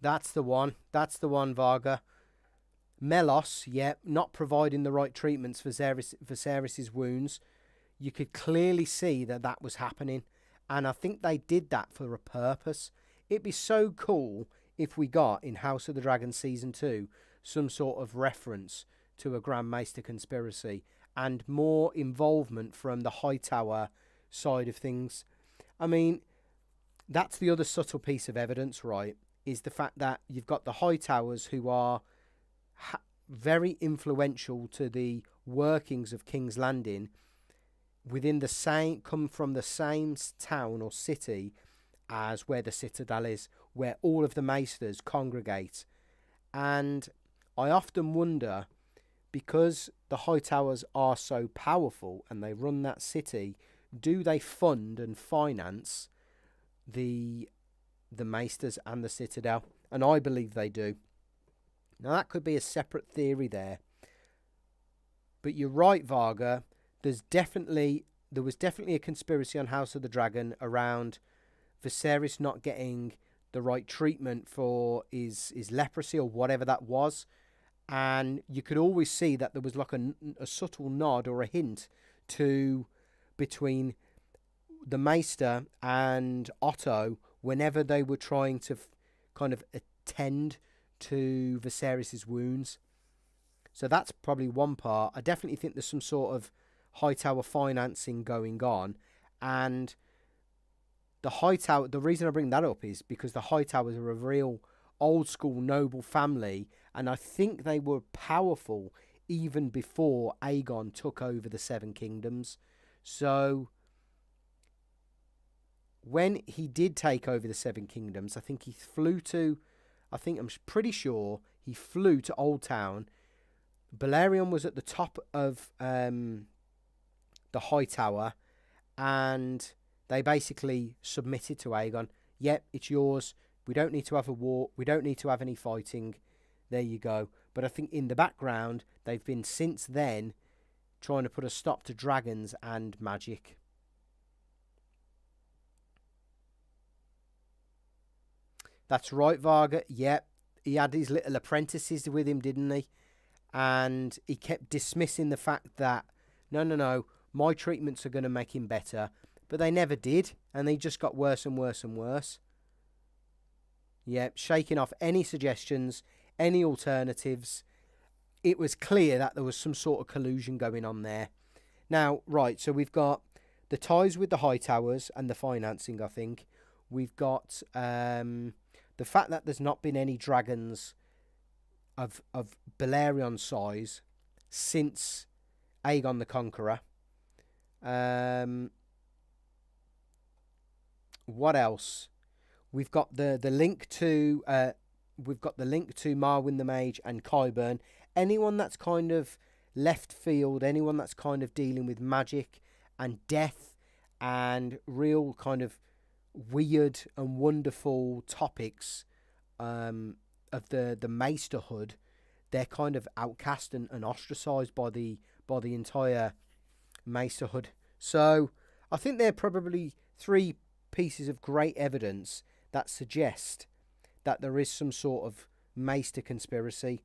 That's the one. That's the one, Varga. Melos, yeah, not providing the right treatments for Viserys' wounds. You could clearly see that that was happening. And I think they did that for a purpose. It'd be so cool if we got, in House of the Dragon Season 2, some sort of reference to a Grand Maester conspiracy and more involvement from the Hightower side of things. I mean, that's the other subtle piece of evidence, right, is the fact that you've got the Hightowers who are very influential to the workings of King's Landing, come from the same town or city as where the Citadel is, where all of the Maesters congregate. And I often wonder, because the Hightowers are so powerful and they run that city, do they fund and finance the Maesters and the Citadel? And I believe they do. Now that could be a separate theory there. But you're right, Varga. There was definitely a conspiracy on House of the Dragon around Viserys not getting the right treatment for his leprosy or whatever that was. And you could always see that there was like a subtle nod or a hint to between the Maester and Otto whenever they were trying to kind of attend to Viserys' wounds. So that's probably one part. I definitely think there's some sort of Hightower financing going on, and the Hightower, the reason I bring that up is because the Hightowers are a real old school noble family, and I think they were powerful even before Aegon took over the Seven Kingdoms. So when he did take over the Seven Kingdoms, I'm pretty sure he flew to Old Town. Balerion was at the top of the Hightower, and they basically submitted to Aegon. Yep, it's yours. We don't need to have a war. We don't need to have any fighting. There you go. But I think in the background, they've been since then trying to put a stop to dragons and magic. That's right, Varga. Yep, he had his little apprentices with him, didn't he? And he kept dismissing the fact that, no, my treatments are going to make him better. But they never did, and they just got worse and worse and worse. Yep, shaking off any suggestions, any alternatives. It was clear that there was some sort of collusion going on there. Now, right, so we've got the ties with the Hightowers and the financing, I think. We've got the fact that there's not been any dragons of Balerion size since Aegon the Conqueror. What else? We've got the link to we've got the link to Marwyn the Mage and Qyburn. Anyone that's kind of left field, anyone that's kind of dealing with magic and death and real kind of weird and wonderful topics of the maesterhood, they're kind of outcast and ostracized by the entire maesterhood. So I think they're probably three pieces of great evidence that suggest that there is some sort of maester conspiracy.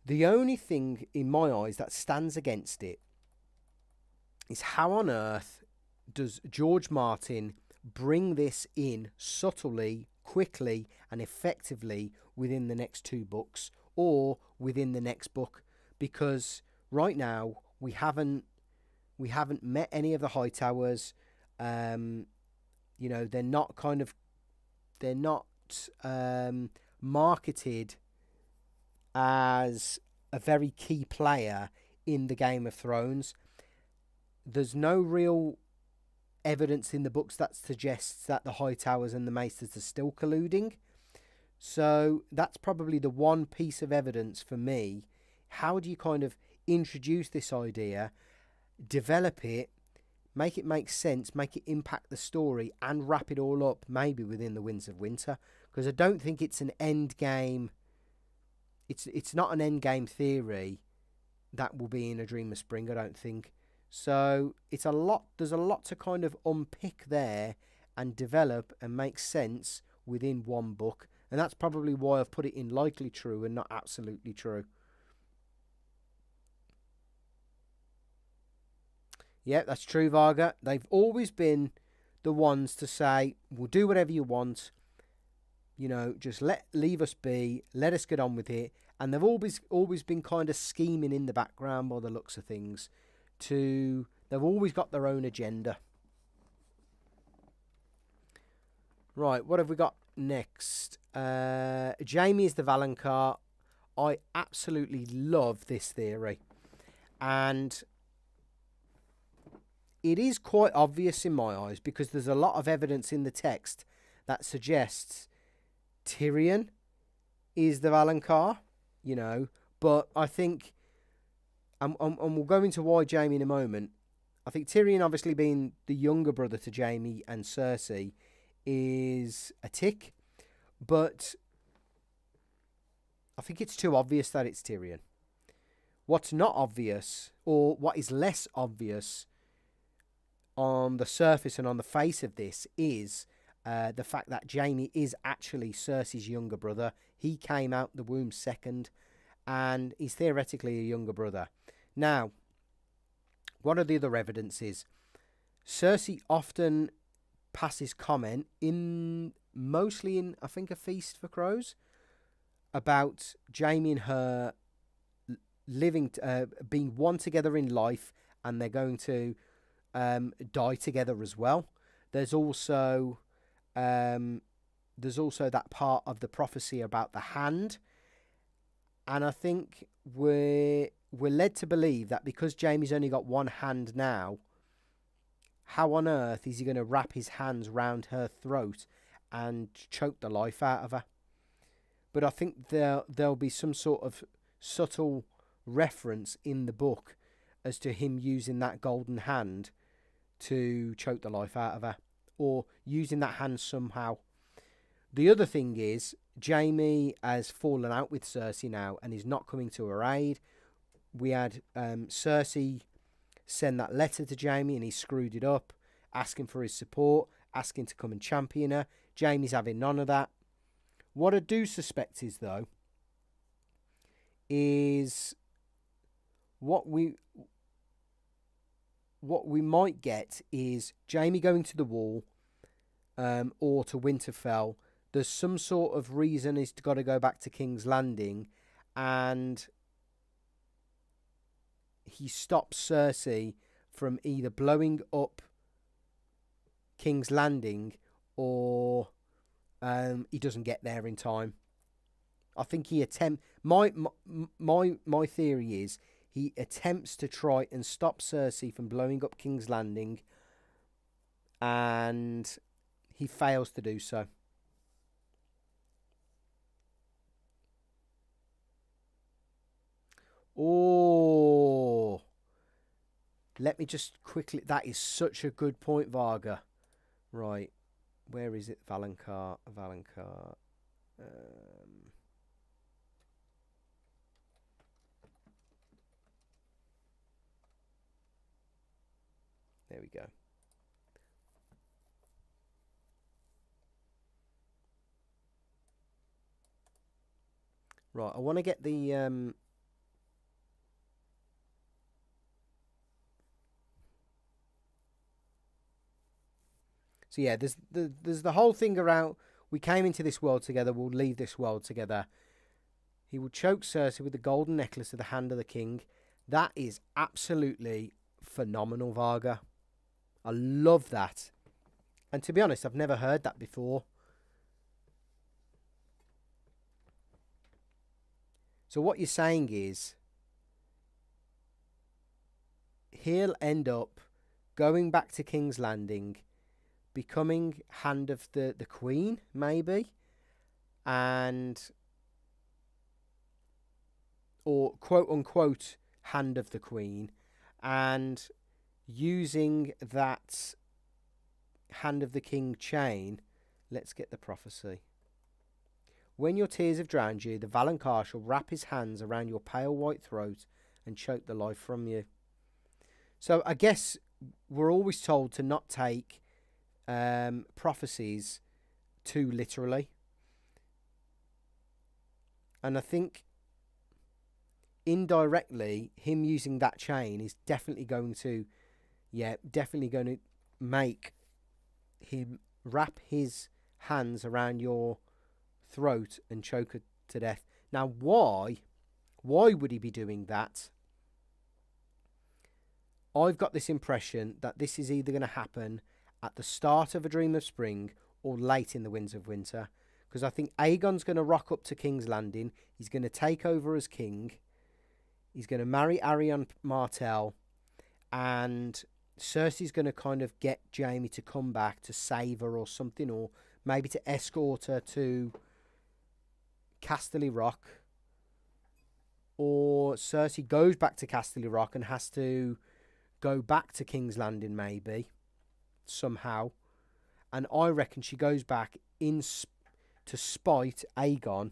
The only thing in my eyes that stands against it is how on earth does George Martin bring this in subtly, quickly and effectively within the next two books or within the next book, because right now we haven't met any of the Hightowers. You know, they're not marketed as a very key player in the Game of Thrones. There's no real evidence in the books that suggests that the Hightowers and the Maesters are still colluding. So that's probably the one piece of evidence for me. How do you kind of introduce this idea, develop it, make it make sense, make it impact the story, and wrap it all up maybe within the Winds of Winter? Because I don't think it's an end game. It's not an end game theory that will be in A Dream of Spring, I don't think. So it's a lot. There's a lot to kind of unpick there and develop and make sense within one book, and that's probably why I've put it in likely true and not absolutely true. Yeah, that's true, Varga. They've always been the ones to say, we'll do whatever you want. You know, just leave us be, let us get on with it. And they've always been kind of scheming in the background by the looks of things. They've always got their own agenda. Right, what have we got next? Jaime is the Valonqar. I absolutely love this theory. And it is quite obvious in my eyes because there's a lot of evidence in the text that suggests Tyrion is the Valonqar, you know. But I think, and we'll go into why Jaime in a moment, I think Tyrion obviously being the younger brother to Jaime and Cersei is a tick. But I think it's too obvious that it's Tyrion. What's not obvious, or what is less obvious on the surface and on the face of this, is the fact that Jaime is actually Cersei's younger brother. He came out the womb second, and he's theoretically a younger brother. Now, what are the other evidences? Cersei often passes comment mostly in, I think, A Feast for Crows, about Jaime and her living, being one together in life, and they're going to die together as well. There's also that part of the prophecy about the hand, and I think we're led to believe that because Jaime's only got one hand now, how on earth is he going to wrap his hands round her throat and choke the life out of her? But I think there'll be some sort of subtle reference in the book as to him using that golden hand to choke the life out of her, or using that hand somehow. The other thing is, Jaime has fallen out with Cersei now and is not coming to her aid. We had Cersei send that letter to Jaime and he screwed it up, asking for his support, asking to come and champion her. Jaime's having none of that. What I do suspect is, though, is what we might get is Jaime going to the Wall, or to Winterfell. There's some sort of reason he's got to go back to King's Landing, and he stops Cersei from either blowing up King's Landing or he doesn't get there in time. I think he my theory is he attempts to try and stop Cersei from blowing up King's Landing, and he fails to do so. Oh, let me just quickly. That is such a good point, Varga. Right, where is it? Valonqar. There we go. Right, I want to get the So yeah, there's the whole thing around we came into this world together, we'll leave this world together. He will choke Cersei with the golden necklace of the hand of the king. That is absolutely phenomenal, Varga. I love that. And to be honest, I've never heard that before. So what you're saying is he'll end up going back to King's Landing, becoming hand of the queen, maybe, and or quote unquote hand of the queen, and using that hand of the king chain. Let's get the prophecy. When your tears have drowned you, the Valonqar shall wrap his hands around your pale white throat and choke the life from you. So I guess we're always told to not take prophecies too literally. And I think indirectly, him using that chain is definitely going to make him wrap his hands around your throat and choke her to death. Now, why would he be doing that? I've got this impression that this is either going to happen at the start of A Dream of Spring or late in the Winds of Winter, because I think Aegon's going to rock up to King's Landing. He's going to take over as king. He's going to marry Arianne Martell, and Cersei's going to kind of get Jaime to come back to save her or something, or maybe to escort her to Casterly Rock, or Cersei goes back to Casterly Rock and has to go back to King's Landing maybe somehow, and I reckon she goes back to spite Aegon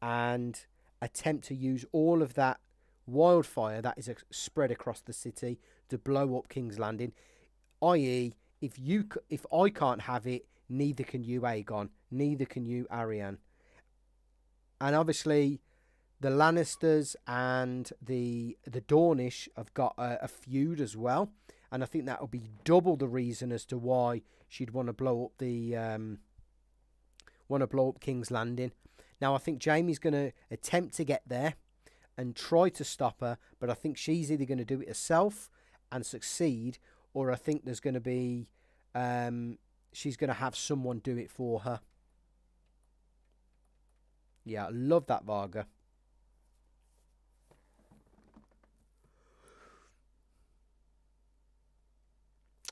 and attempt to use all of that wildfire that is spread across the city to blow up King's Landing, i.e. if I can't have it, neither can you, Aegon, neither can you, Arianne. And obviously the Lannisters and the Dornish have got a feud as well, and I think that will be double the reason as to why she'd want to blow up King's Landing. Now I think Jaime's going to attempt to get there and try to stop her, but I think she's either going to do it herself and succeed, or I think there's going to be she's going to have someone do it for her. Yeah, I love that, Varga.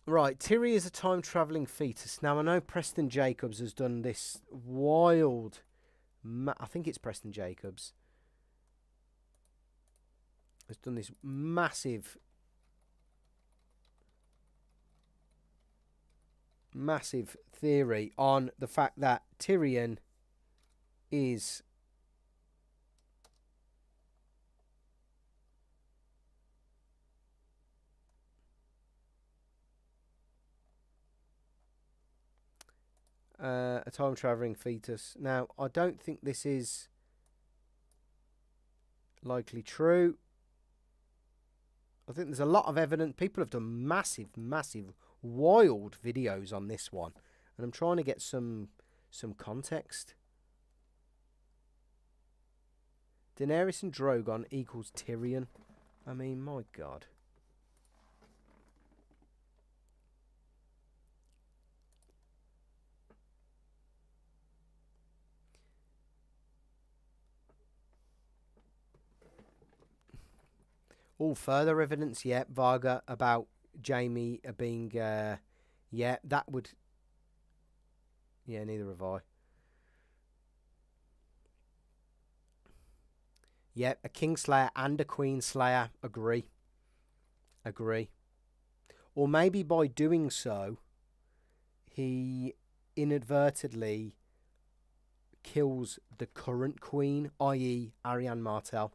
Right, Tiri is a time-travelling fetus. Now, I know Preston Jacobs has done this wild... I think it's Preston Jacobs. Has done this massive theory on the fact that Tyrion is a time-travelling fetus. Now, I don't think this is likely true. I think there's a lot of evidence. People have done massive, wild videos on this one, and I'm trying to get some context. Daenerys and Drogon equals Tyrion. I mean, my God. All further evidence yet, Varga, about Jaime being, that would, neither have I. Yeah, a Kingslayer and a Queenslayer. Agree. Or maybe by doing so, he inadvertently kills the current queen, i.e. Ariane Martel.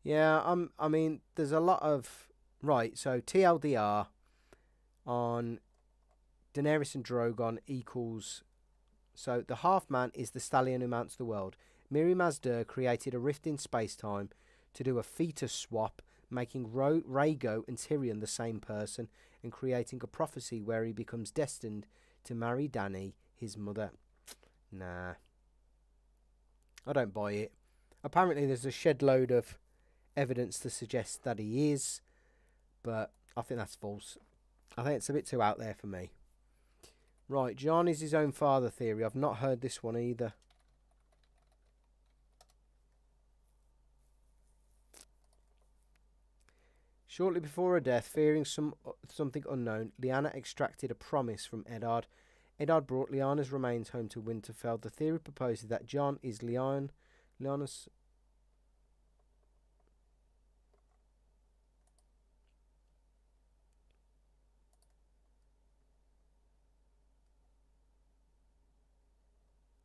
Yeah, I mean, there's a lot of... Right, so TLDR on Daenerys and Drogon equals... So the half-man is the stallion who mounts the world. Miri Mazdur created a rift in space-time to do a fetus swap, making Rhaego and Tyrion the same person, and creating a prophecy where he becomes destined to marry Dany, his mother. Nah. I don't buy it. Apparently there's a shed load of evidence to suggest that he is, but I think that's false. I think it's a bit too out there for me. Right, Jon is his own father theory. I've not heard this one either. Shortly before her death, fearing something unknown, Lyanna extracted a promise from Eddard. Eddard brought Lyanna's remains home to Winterfell. The theory proposes that Jon is Lyanna's...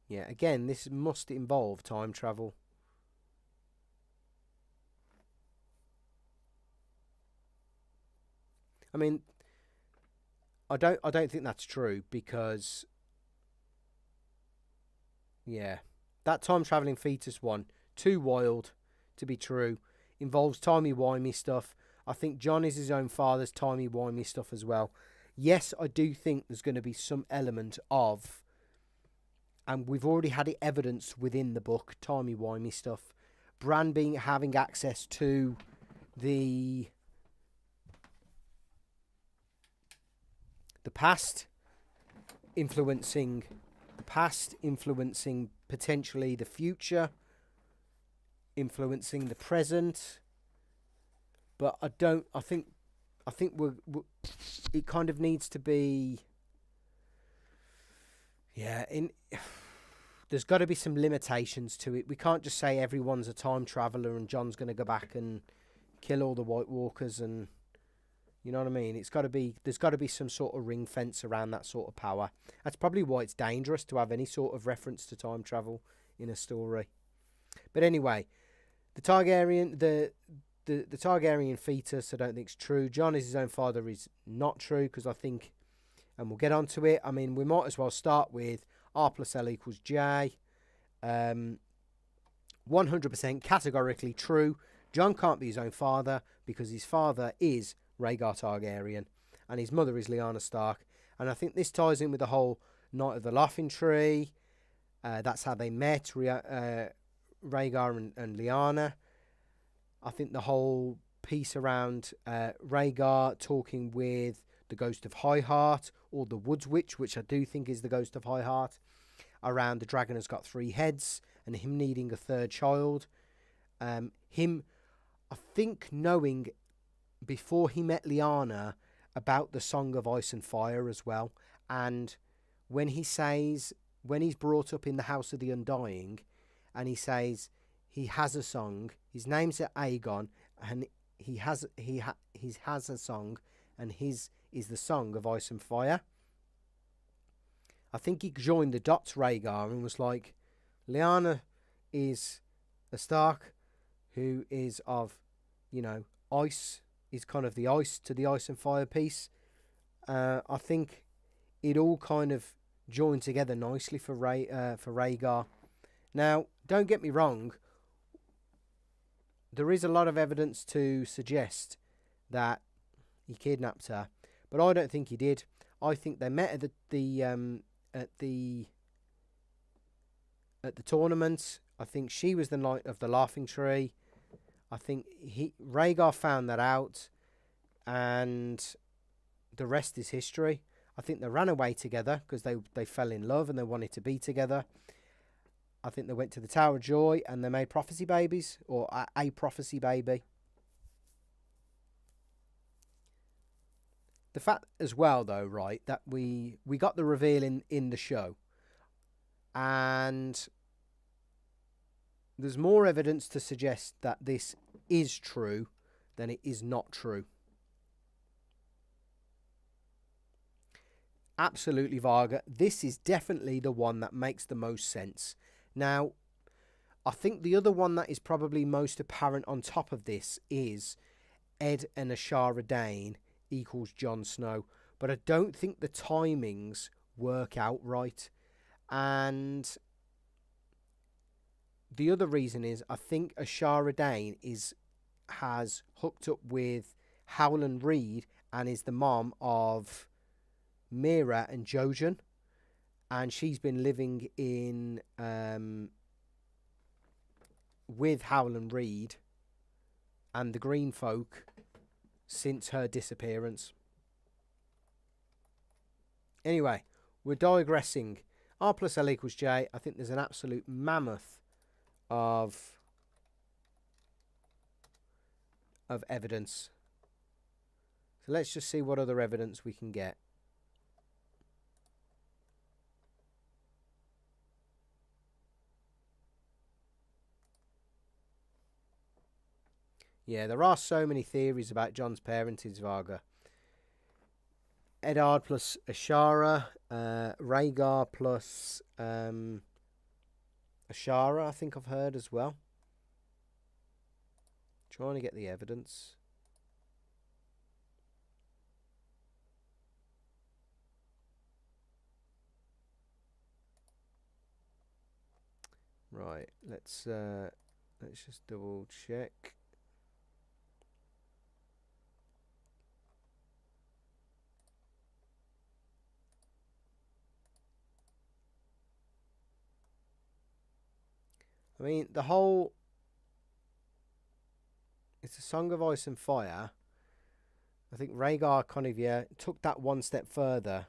Yeah, again, this must involve time travel. I mean, I don't think that's true because, yeah, that time traveling fetus one, too wild to be true. Involves timey-wimey stuff. I think Jon is his own father's timey-wimey stuff as well. Yes, I do think there's going to be some element of, and we've already had it evidenced within the book, timey-wimey stuff. Bran having access to the past, influencing potentially the future, influencing the present. But I think it kind of needs to be, yeah, there's got to be some limitations to it. We can't just say everyone's a time traveller and Jon's going to go back and kill all the White Walkers, and you know what I mean? There's got to be some sort of ring fence around that sort of power. That's probably why it's dangerous to have any sort of reference to time travel in a story. But anyway, the Targaryen fetus, I don't think is true. Jon is his own father is not true, because I think, and we'll get onto it. I mean, we might as well start with R plus L equals J. 100% categorically true. Jon can't be his own father because his father is Rhaegar Targaryen and his mother is Lyanna Stark. And I think this ties in with the whole Night of the Laughing Tree. That's how they met, Rhaegar and Lyanna. I think the whole piece around Rhaegar talking with the ghost of High Heart, or the Woods Witch, which I do think is the ghost of High Heart, around the dragon has got 3 heads and him needing a third child. Him, I think, knowing before he met Lyanna about the Song of Ice and Fire as well. And when he's brought up in the House of the Undying, and he says he has a song, his name's Aegon, and he has a song, and his is the Song of Ice and Fire. I think he joined the dots, Rhaegar, and was like, Lyanna is a Stark who is of, ice, is kind of the ice to the Ice and Fire piece. I think it all kind of joined together nicely for Rhaegar. Now, don't get me wrong, there is a lot of evidence to suggest that he kidnapped her, but I don't think he did. I think they met at the tournament. I think she was the Night of the Laughing Tree. I think Rhaegar found that out, and the rest is history. I think they ran away together because they fell in love and they wanted to be together. I think they went to the Tower of Joy and they made prophecy babies, or a prophecy baby. The fact as well, though, right, that we got the reveal in the show, and there's more evidence to suggest that this is true than it is not true. Absolutely, Varga. This is definitely the one that makes the most sense. Now, I think the other one that is probably most apparent on top of this is Ed and Ashara Dane equals Jon Snow. But I don't think the timings work out right. And the other reason is I think Ashara Dane has hooked up with Howland Reed and is the mom of Mira and Jojen. And she's been living in with Howland Reed and the Green Folk since her disappearance. Anyway, we're digressing. R plus L equals J. I think there's an absolute mammoth of evidence. So let's just see what other evidence we can get. Yeah, there are so many theories about Jon's parentage, Varga. Eddard plus Ashara, Rhaegar plus Ashara, I think I've heard as well. Trying to get the evidence. Right, let's just double check. I mean, the whole... It's a Song of Ice and Fire. I think Rhaegar kind of, yeah, took that one step further.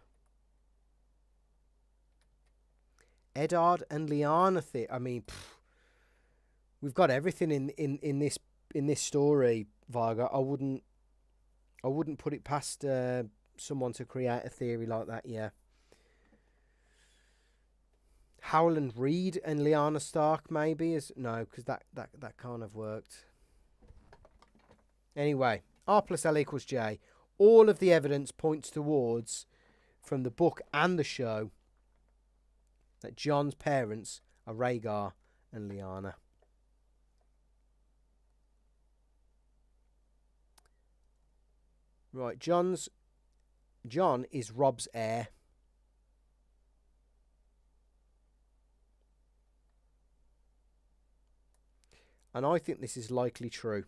Eddard and Lyanna, I mean, we've got everything in this story, Varga. I wouldn't put it past someone to create a theory like that. Yeah. Howland Reed and Lyanna Stark maybe is no, because that can't have worked. Anyway, R plus L equals J. All of the evidence points towards, from the book and the show, that Jon's parents are Rhaegar and Lyanna. Right, Jon is Robb's heir. And I think this is likely true.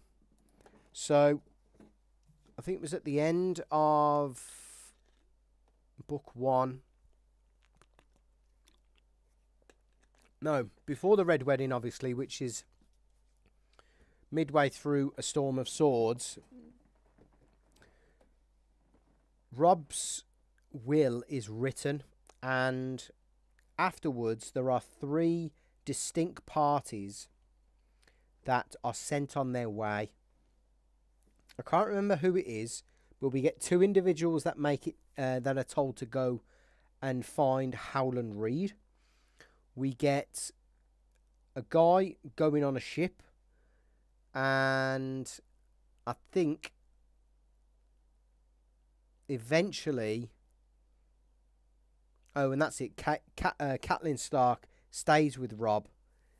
So, I think it was at the end of book 1. No, before the Red Wedding, obviously, which is midway through A Storm of Swords. Robb's will is written, and afterwards there are 3 distinct parties that are sent on their way. I can't remember who it is, but we get 2 individuals that make it that are told to go and find Howland Reed. We get a guy going on a ship, and I think eventually... Oh, and that's it. Catelyn Stark stays with Robb,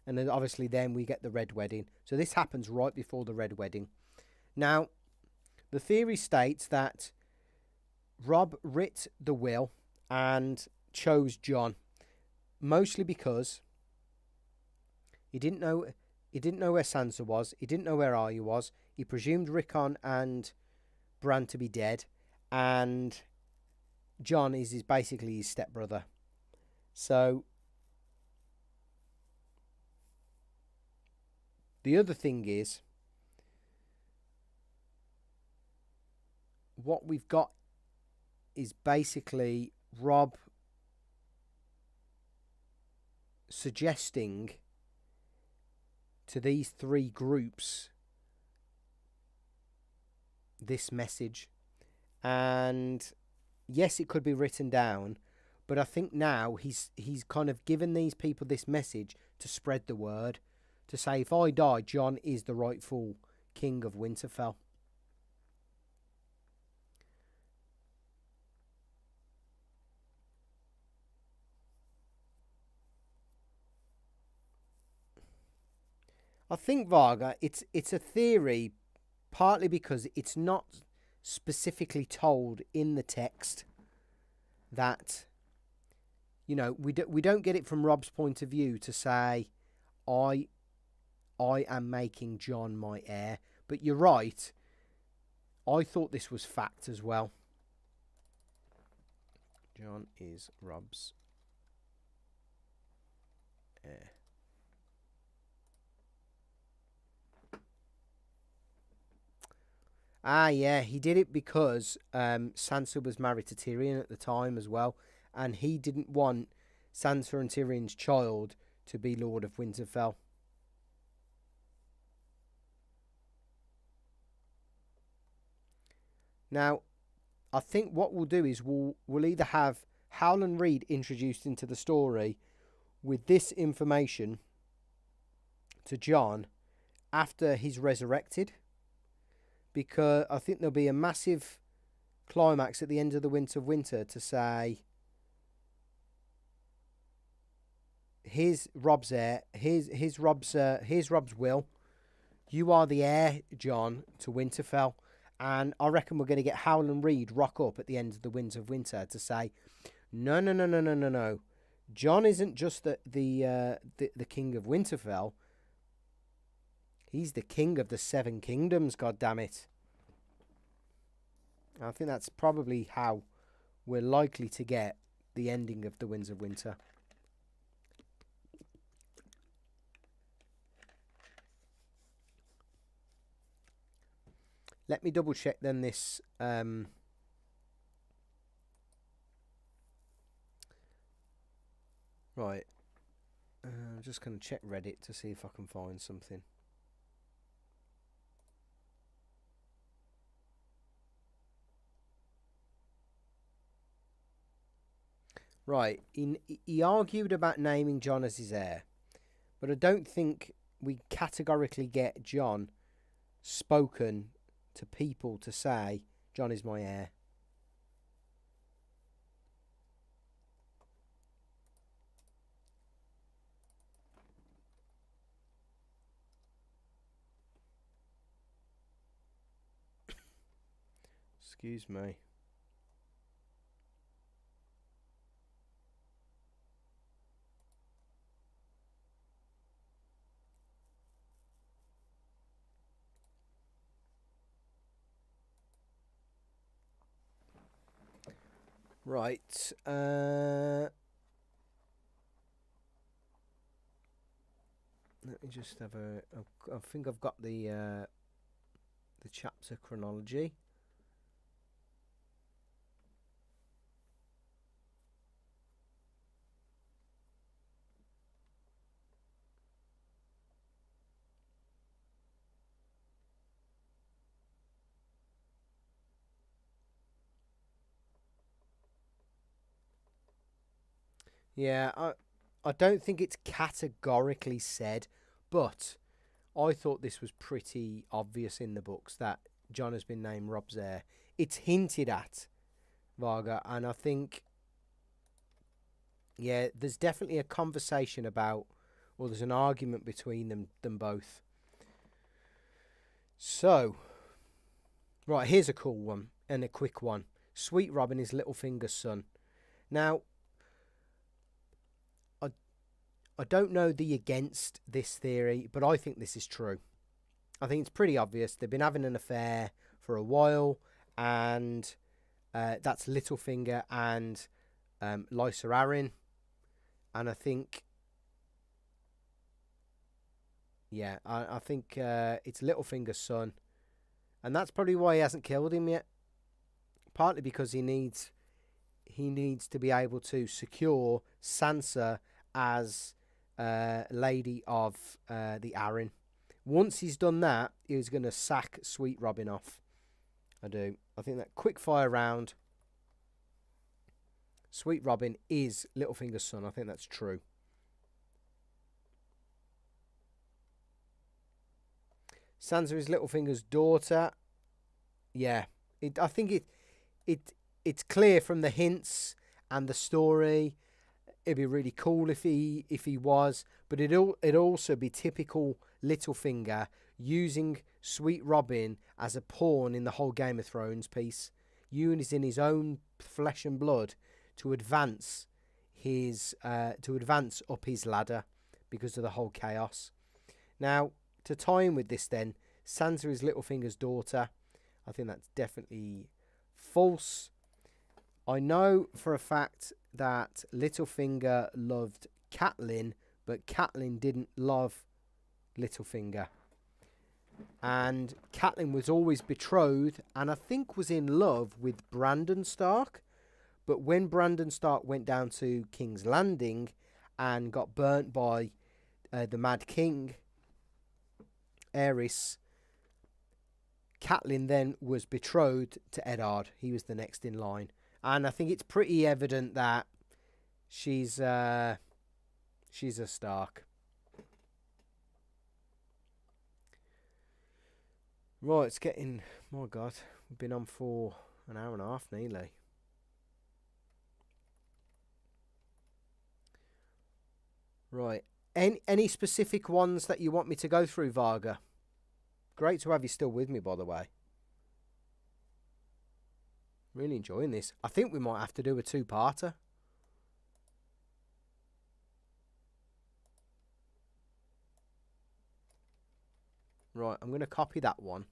and then obviously then we get the Red Wedding. So this happens right before the Red Wedding. Now, the theory states that Robb writ the will and chose Jon, mostly because he didn't know where Sansa was, he didn't know where Arya was, he presumed Rickon and Bran to be dead, and Jon is basically his stepbrother. So the other thing is, what we've got is basically Robb suggesting to these 3 groups this message. And yes, it could be written down, but I think now he's kind of given these people this message to spread the word. to say, if I die, Jon is the rightful king of Winterfell. I think, Varga, it's a theory, partly because it's not specifically told in the text that, you know, we don't get it from Rob's point of view to say, I am making Jon my heir. But you're right. I thought this was fact as well. Jon is Rob's heir. Ah, yeah, he did it because Sansa was married to Tyrion at the time as well, and he didn't want Sansa and Tyrion's child to be Lord of Winterfell. Now, I think what we'll do is we'll either have Howland Reed introduced into the story with this information to Jon after he's resurrected, because I think there'll be a massive climax at the end of the Winter of Winter to say, here's Rob's heir, here's Rob's will. You are the heir, Jon, to Winterfell. And I reckon we're going to get Howland Reed rock up at the end of the Winds of Winter to say, no. Jon isn't just the king of Winterfell. He's the king of the Seven Kingdoms, goddammit. I think that's probably how we're likely to get the ending of the Winds of Winter. Let me double check then this. Right. I'm just going to check Reddit to see if I can find something. Right. He argued about naming Jon as his heir, but I don't think we categorically get Jon spoken to people to say, Jon is my heir. Excuse me. Right. Let me just have a. I think I've got the chapter chronology. Yeah, I don't think it's categorically said, but I thought this was pretty obvious in the books that Jon has been named Rob's heir. It's hinted at, Varga, and I think, yeah, there's definitely a conversation about, or there's an argument between them both. So, right, here's a cool one and a quick one. Sweet Robin is Littlefinger's son. Now, I don't know the against this theory, but I think this is true. I think it's pretty obvious. They've been having an affair for a while, and that's Littlefinger and Lysa Arryn. And I think, yeah, I think it's Littlefinger's son. And that's probably why he hasn't killed him yet. Partly because he needs to be able to secure Sansa as Lady of the Arryn. Once he's done that, he's going to sack Sweet Robin off. I do. I think that quick fire round, Sweet Robin is Littlefinger's son. I think that's true. Sansa is Littlefinger's daughter. Yeah, I think it's clear from the hints and the story. It'd be really cool if he was, but it'd also be typical Littlefinger using Sweet Robin as a pawn in the whole Game of Thrones piece, using his own flesh and blood to advance up his ladder because of the whole chaos. Now, to tie in with this, then Sansa is Littlefinger's daughter. I think that's definitely false. I know for a fact that Littlefinger loved Catelyn, but Catelyn didn't love Littlefinger. And Catelyn was always betrothed and I think was in love with Brandon Stark. But when Brandon Stark went down to King's Landing and got burnt by the Mad King, Aerys, Catelyn then was betrothed to Eddard. He was the next in line. And I think it's pretty evident that she's a Stark. Right, it's getting... My God, we've been on for an hour and a half nearly. Right. Any specific ones that you want me to go through, Varga? Great to have you still with me, by the way. Really enjoying this. I think we might have to do a two-parter. Right, I'm going to copy that one.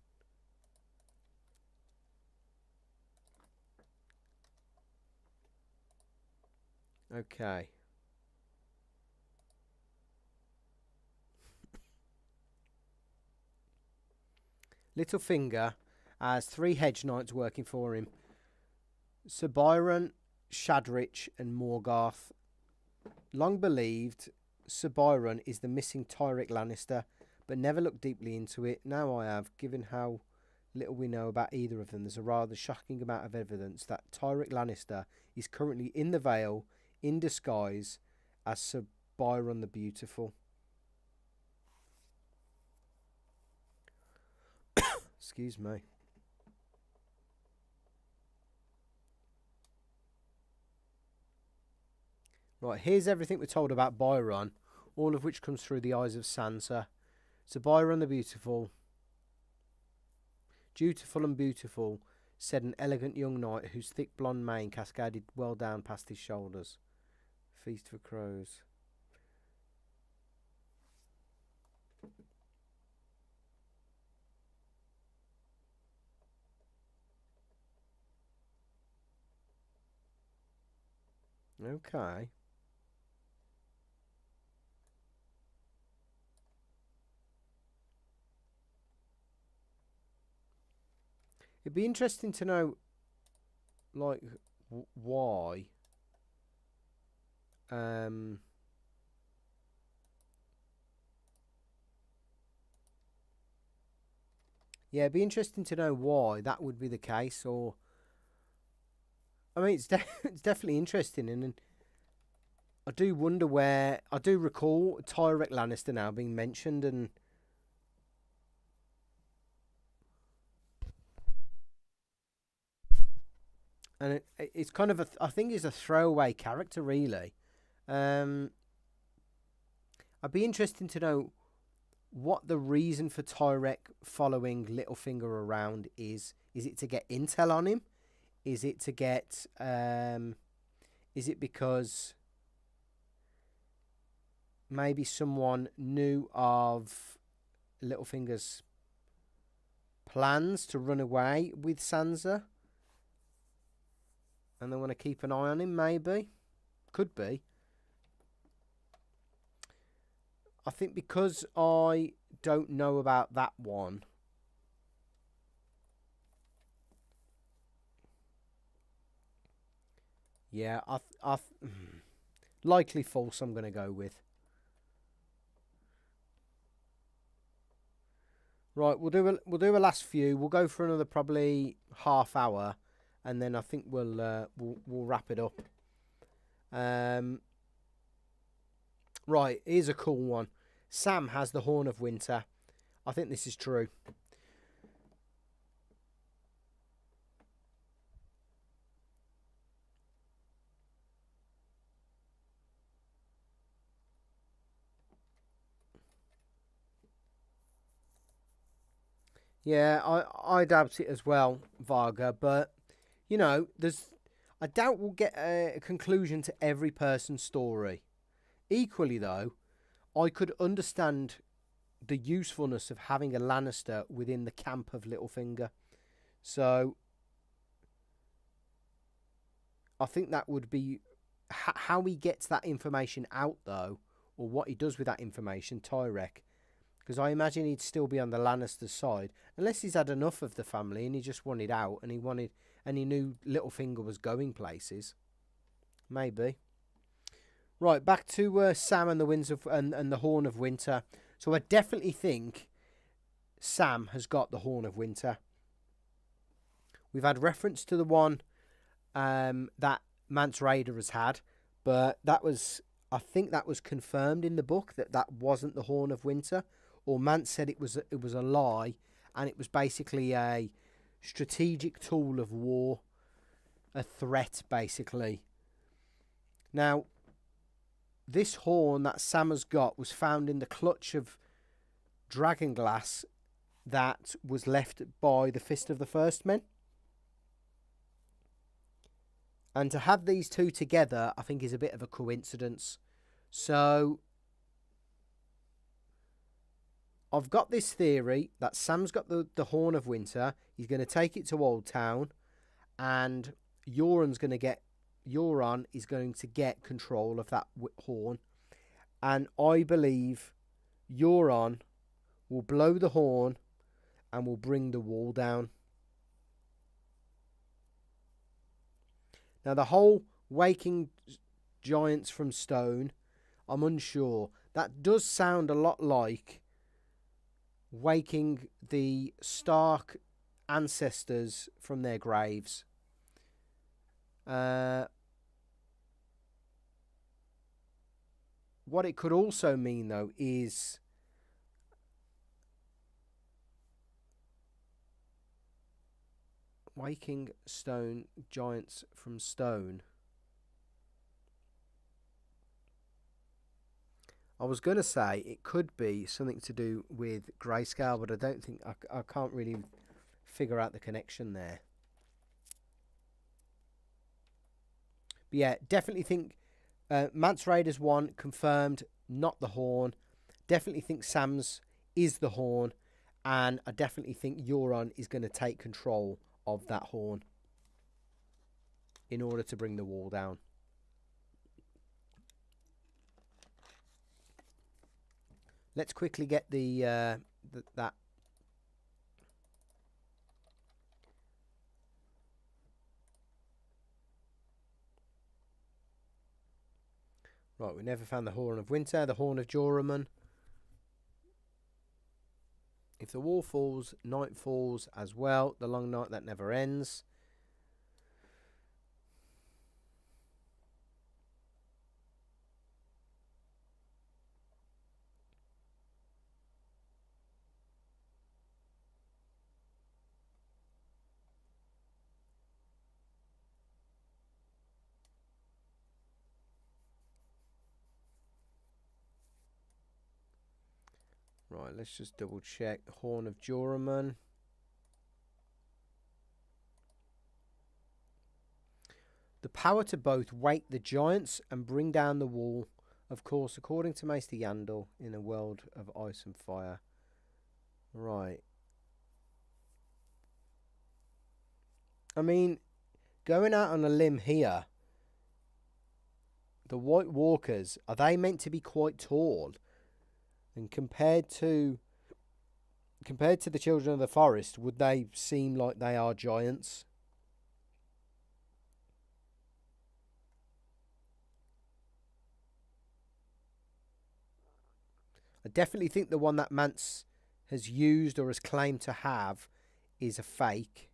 Okay. Littlefinger has 3 hedge knights working for him. Sir Byron, Shadrich and Morgarth. Long believed Sir Byron is the missing Tyrek Lannister, but never looked deeply into it. Now I have, given how little we know about either of them. There's a rather shocking amount of evidence that Tyrek Lannister is currently in the Vale in disguise as Sir Byron the Beautiful. Excuse me. Right, here's everything we're told about Byron, all of which comes through the eyes of Sansa. So Byron the Beautiful, dutiful and beautiful, said an elegant young knight whose thick blonde mane cascaded well down past his shoulders. Feast for crows. Okay. It'd be interesting to know, like, why. Yeah, it'd be interesting to know why that would be the case, or... I mean, it's definitely interesting, and I do wonder where... I do recall Tyrek Lannister now being mentioned, and... And it's kind of I think it's a throwaway character, really. I'd be interested to know what the reason for Tyrek following Littlefinger around is. Is it to get intel on him? Is it to get... is it because maybe someone knew of Littlefinger's plans to run away with Sansa? And they want to keep an eye on him, maybe? Could be. I think because I don't know about that one... Yeah, likely false I'm going to go with. Right, we'll do a last few. We'll go for another probably half hour, and then I think we'll wrap it up. Right, here's a cool one. Sam has the Horn of Winter. I think this is true. Yeah, I doubt it as well, Varga. But you know, I doubt we'll get a conclusion to every person's story. Equally, though, I could understand the usefulness of having a Lannister within the camp of Littlefinger. So I think that would be how he gets that information out, though, or what he does with that information, Tyrek. Because I imagine he'd still be on the Lannister side, unless he's had enough of the family and he just wanted out, and he knew Littlefinger was going places. Maybe. Right, back to Sam and the Winds of and the Horn of Winter. So I definitely think Sam has got the Horn of Winter. We've had reference to the one that Mance Rayder has had, but I think that was confirmed in the book that wasn't the Horn of Winter, or Mance said it was a lie, and it was basically a strategic tool of war, a threat basically. Now, this horn that Sam has got was found in the clutch of dragonglass that was left by the Fist of the First Men. And to have these two together, I think, is a bit of a coincidence. So I've got this theory that Sam's got the Horn of Winter. He's going to take it to Old Town, and Euron is going to get control of that horn. And I believe Euron will blow the horn and will bring the wall down. Now, the whole waking giants from stone, I'm unsure. That does sound a lot like waking the Stark ancestors from their graves. What it could also mean, though, is waking stone giants from stone. I was going to say it could be something to do with grayscale, but I don't think I can't really figure out the connection there. But yeah, definitely think Mance Rayder's one confirmed, not the horn. Definitely think Sam's is the horn, and I definitely think Euron is going to take control of that horn in order to bring the wall down. Let's quickly get that. Right, we never found the Horn of Winter, the Horn of Joramun. If the wall falls, night falls as well. The long night that never ends. Right, let's just double check. Horn of Joramun. The power to both wake the giants and bring down the wall, of course, according to Maester Yandel, in a world of ice and fire. Right. I mean, going out on a limb here, the White Walkers, are they meant to be quite tall? And compared to the Children of the Forest, would they seem like they are giants? I definitely think the one that Mance has used or has claimed to have is a fake.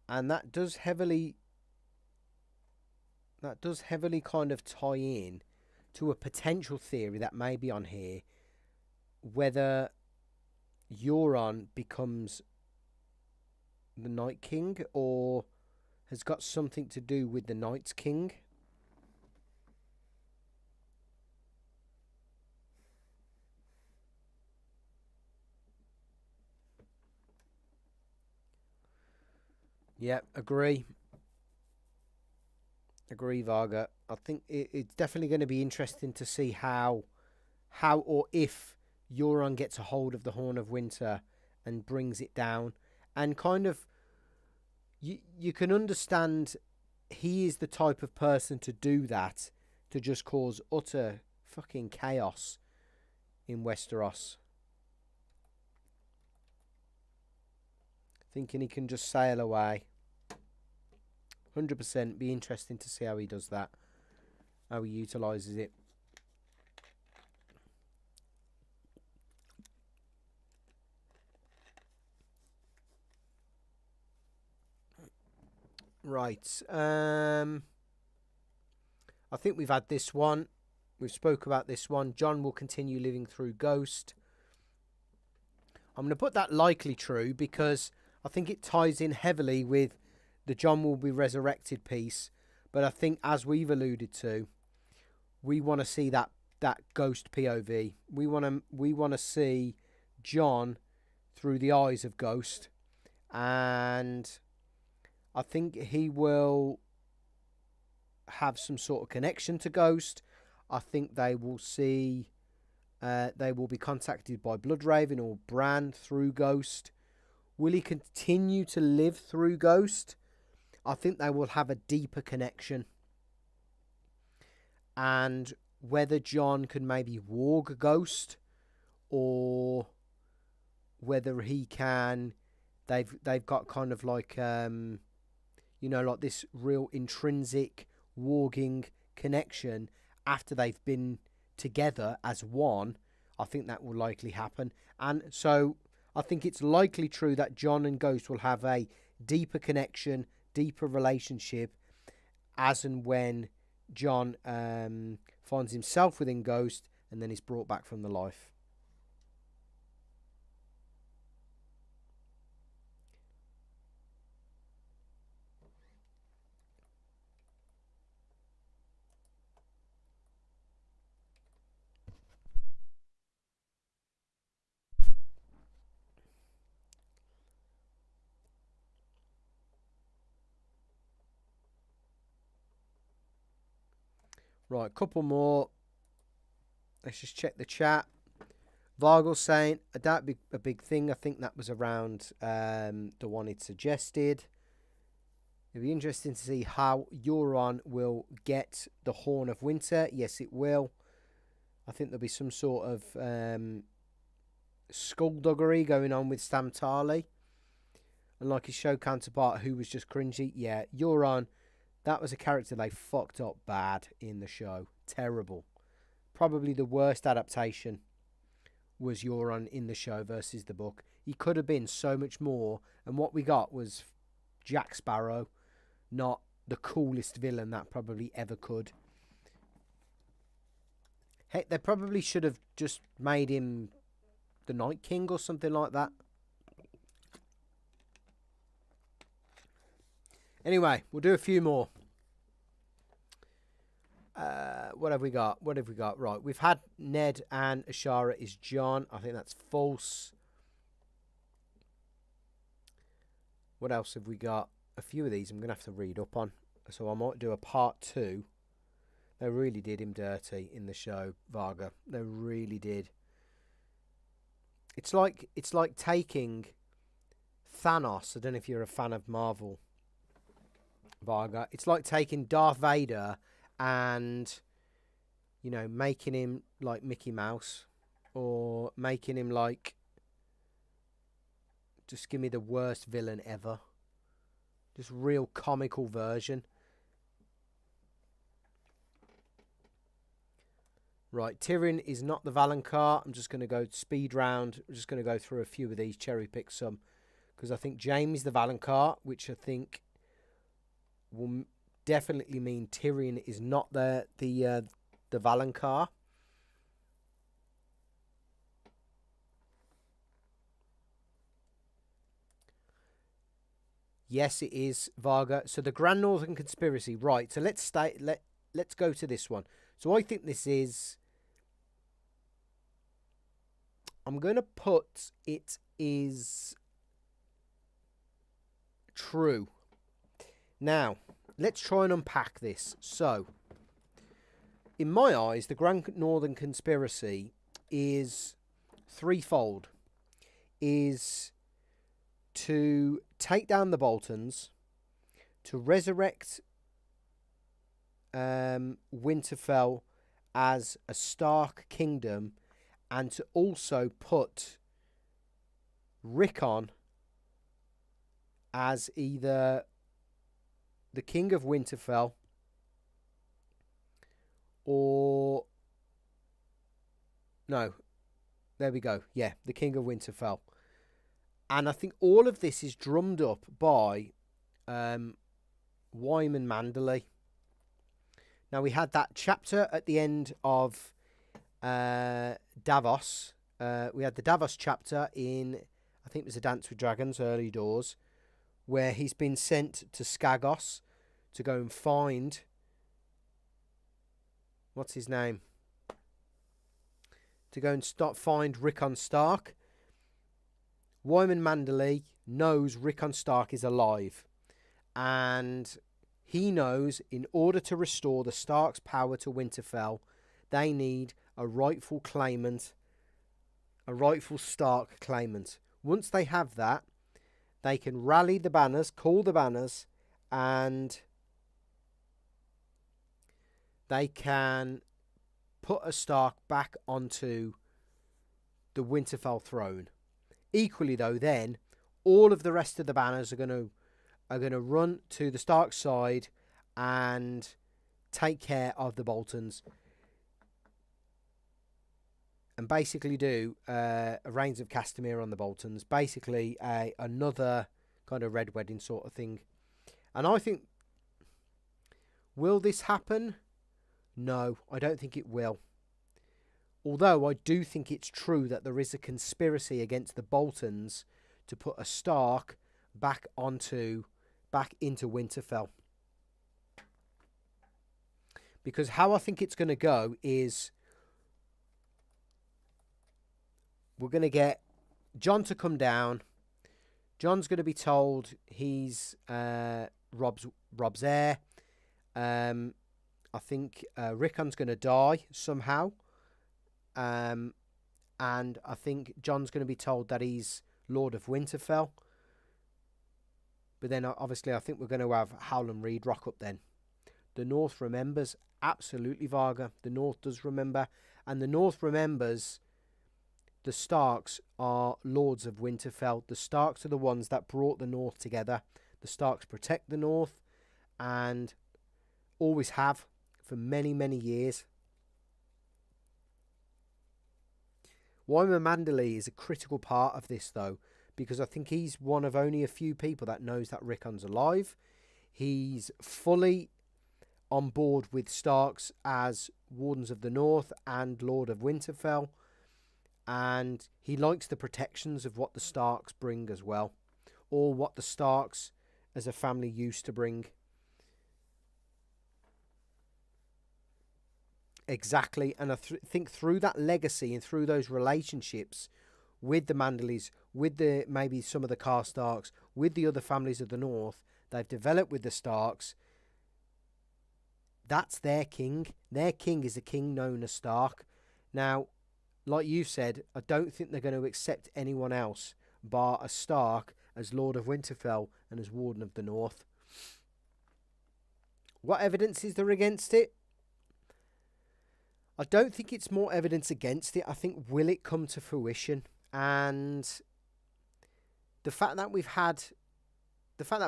And that does heavily kind of tie in to a potential theory that may be on here, whether Euron becomes the Night King or has got something to do with the Night's King. Yeah, agree. Agree, Varga. I think it's definitely going to be interesting to see how or if Euron gets a hold of the Horn of Winter and brings it down. And kind of, you can understand he is the type of person to do that, to just cause utter fucking chaos in Westeros. Thinking he can just sail away. 100% be interesting to see how he does that, how he utilises it. Right. I think we've had this one. We've spoke about this one. Jon will continue living through Ghost. I'm going to put that likely true because I think it ties in heavily with the Jon will be resurrected piece. But I think, as we've alluded to, we want to see that Ghost POV. We want to see Jon through the eyes of Ghost, and I think he will have some sort of connection to Ghost. I think they will see. They will be contacted by Bloodraven or Bran through Ghost. Will he continue to live through Ghost? I think they will have a deeper connection. And whether Jon can maybe warg Ghost, or whether he can, they've got kind of like like this real intrinsic warging connection after they've been together as one. I think that will likely happen. And so I think it's likely true that Jon and Ghost will have a deeper connection, deeper relationship, as and when Jon finds himself within Ghost and then is brought back from the life. Right, a couple more. Let's just check the chat. Vargel saying, I doubt a big thing. I think that was around the one it suggested. It'll be interesting to see how Euron will get the Horn of Winter. Yes, it will. I think there'll be some sort of skullduggery going on with Sam Tarly. And like his show counterpart, who was just cringy. Yeah, Euron, that was a character they fucked up bad in the show. Terrible. Probably the worst adaptation was Euron in the show versus the book. He could have been so much more, and what we got was Jack Sparrow, not the coolest villain that probably ever could. Heck, they probably should have just made him the Night King or something like that. Anyway, we'll do a few more. What have we got? Right, we've had Ned and Ashara is Jon. I think that's false. What else have we got? A few of these I'm going to have to read up on. So I might do a part 2. They really did him dirty in the show, Varga. They really did. It's like taking Thanos. I don't know if you're a fan of Marvel, Varga. It's like taking Darth Vader and, making him like Mickey Mouse, or making him like, just give me the worst villain ever. Just real comical version. Right, Tyrion is not the Valonqar. I'm just going to go speed round. I'm just going to go through a few of these, cherry pick some, because I think Jaime's the Valonqar, which I think will definitely mean Tyrion is not the Valonqar. Yes, it is Varga. So the Grand Northern Conspiracy, right? So let's go to this one. So I think this is. I'm going to put it is true. Now, let's try and unpack this. So, in my eyes, the Grand Northern Conspiracy is threefold. Is to take down the Boltons, to resurrect Winterfell as a Stark kingdom, and to also put Rickon as either the King of Winterfell or... No, there we go. Yeah, the King of Winterfell. And I think all of this is drummed up by Wyman Manderley. Now, we had that chapter at the end of Davos. We had the Davos chapter in, I think it was A Dance with Dragons, Early Doors, where he's been sent to Skagos to go and find... What's his name? To go and find Rickon Stark. Wyman Manderley knows Rickon Stark is alive. And he knows in order to restore the Stark's power to Winterfell, they need a rightful claimant, a rightful Stark claimant. Once they have that, they can rally the banners, call the banners, and they can put a Stark back onto the Winterfell throne. Equally, though, then all of the rest of the banners are going to run to the Stark side and take care of the Boltons, and basically do a Reigns of Castamere on the Boltons. Basically, another kind of Red Wedding sort of thing. And I think, will this happen? No, I don't think it will. Although I do think it's true that there is a conspiracy against the Boltons to put a Stark back into Winterfell. Because how I think it's going to go is we're going to get Jon to come down. Jon's going to be told he's Robb's heir. I think Rickon's going to die somehow. And I think Jon's going to be told that he's Lord of Winterfell. But then, obviously, I think we're going to have Howland Reed rock up then. The North remembers, absolutely, Varga. The North does remember. And the North remembers the Starks are Lords of Winterfell. The Starks are the ones that brought the North together. The Starks protect the North and always have for many, many years. Wyman Manderley is a critical part of this, though, because I think he's one of only a few people that knows that Rickon's alive. He's fully on board with Starks as Wardens of the North and Lord of Winterfell, and he likes the protections of what the Starks bring as well, or what the Starks as a family used to bring. Exactly, and I think through that legacy and through those relationships with the Manderleys, with the maybe some of the Karstarks, with the other families of the North, they've developed with the Starks. That's their king. Their king is a king known as Stark. Now, like you said, I don't think they're going to accept anyone else bar a Stark as Lord of Winterfell and as Warden of the North. What evidence is there against it? I don't think it's more evidence against it. I think, will it come to fruition? And the fact that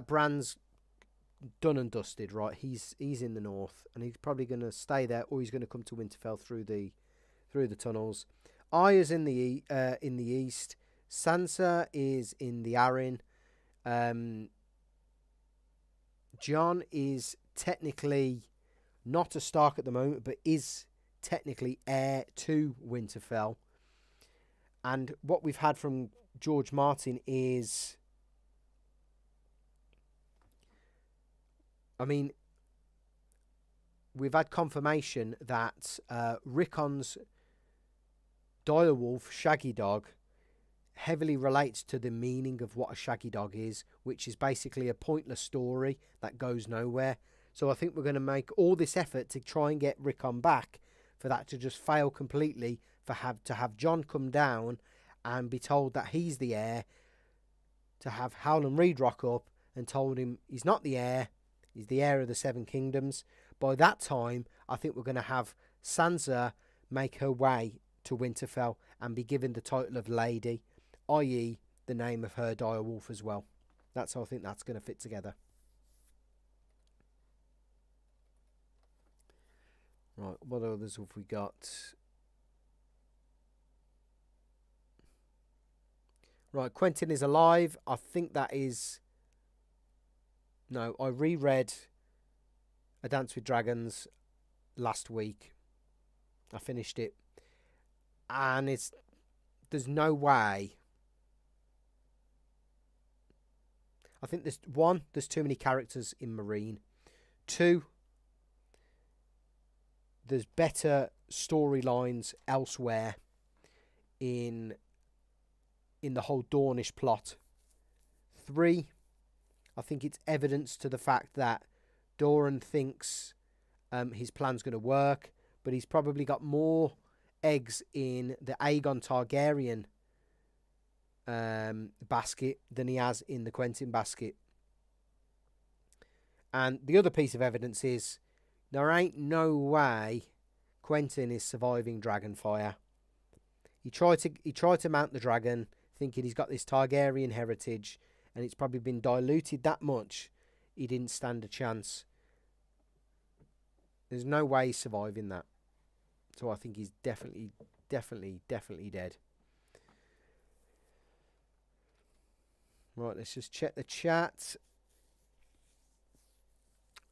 Bran's done and dusted, right? He's in the North, and he's probably going to stay there, or he's going to come to Winterfell through the tunnels. Arya's in the east. Sansa is in the Arryn. John is technically not a Stark at the moment, but is technically heir to Winterfell. And what we've had from George Martin is, I mean, we've had confirmation that Rickon's direwolf, Shaggy Dog, heavily relates to the meaning of what a shaggy dog is, which is basically a pointless story that goes nowhere. So I think we're going to make all this effort to try and get Rickon back, for that to just fail completely, to have John come down and be told that he's the heir, to have Howland Reed rock up and told him he's not the heir, he's the heir of the Seven Kingdoms. By that time, I think we're going to have Sansa make her way to Winterfell and be given the title of Lady, i.e. the name of her direwolf as well. That's how I think that's going to fit together. Right, what others have we got? Right, Quentin is alive. I think that is... No, I reread A Dance with Dragons last week. I finished it. And there's no way. I think there's too many characters in Marine. 2, there's better storylines elsewhere in the whole Dornish plot. 3, I think it's evidence to the fact that Doran thinks his plan's going to work, but he's probably got more eggs in the Aegon Targaryen basket than he has in the Quentin basket. And the other piece of evidence is there ain't no way Quentin is surviving Dragonfire. He tried to mount the dragon, thinking he's got this Targaryen heritage, and it's probably been diluted that much, he didn't stand a chance. There's no way he's surviving that. So I think he's definitely dead. Right, let's just check the chat.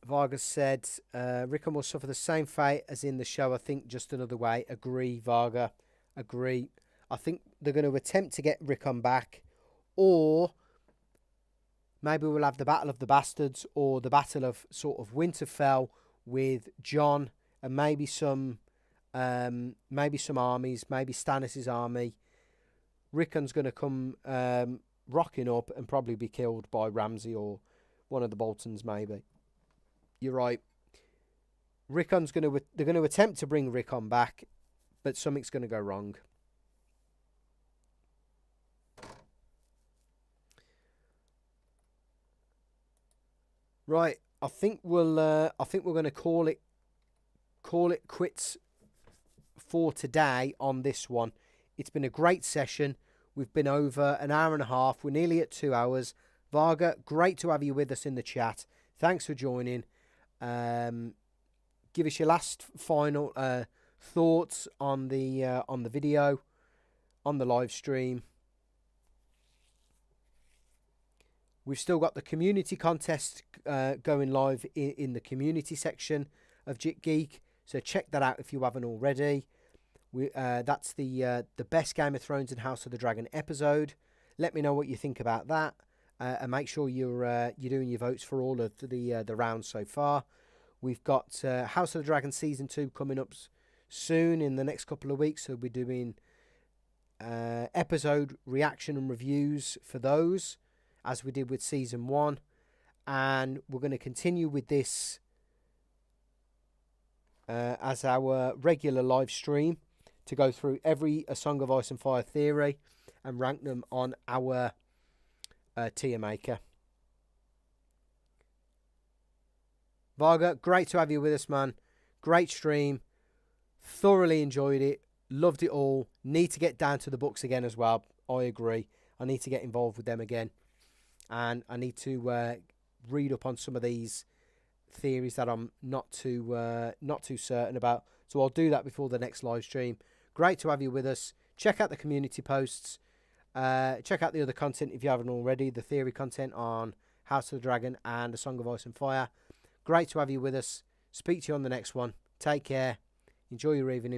Vargas said, Rickon will suffer the same fate as in the show, I think, just another way. Agree, Varga. Agree. I think they're going to attempt to get Rickon back, or maybe we'll have the Battle of the Bastards, or the Battle of sort of Winterfell with Jon and maybe some armies, maybe Stannis' army. Rickon's going to come rocking up and probably be killed by Ramsay or one of the Boltons, maybe. You're right. They're going to attempt to bring Rickon back, but something's going to go wrong. Right, I think we're going to call it quits for today on this one. It's been a great session. We've been over an hour and a half. We're nearly at 2 hours. Varga, great to have you with us in the chat. Thanks for joining. Give us your last final thoughts on the video, on the live stream. We've still got the community contest going live in the community section of Jit Geek, so check that out if you haven't already. That's the best Game of Thrones and House of the Dragon episode. Let me know what you think about that, and make sure you're doing your votes for all of the rounds so far. We've got House of the Dragon Season 2 coming up soon in the next couple of weeks, so we'll be doing episode reaction and reviews for those, as we did with Season 1. And we're going to continue with this as our regular live stream to go through every A Song of Ice and Fire theory and rank them on our tier maker. Varga, great to have you with us, man. Great stream. Thoroughly enjoyed it. Loved it all. Need to get down to the books again as well. I agree. I need to get involved with them again. And I need to read up on some of these theories that I'm not too certain about. So I'll do that before the next live stream. Great to have you with us. Check out the community posts. Check out the other content if you haven't already. The theory content on House of the Dragon and A Song of Ice and Fire. Great to have you with us. Speak to you on the next one. Take care. Enjoy your evening.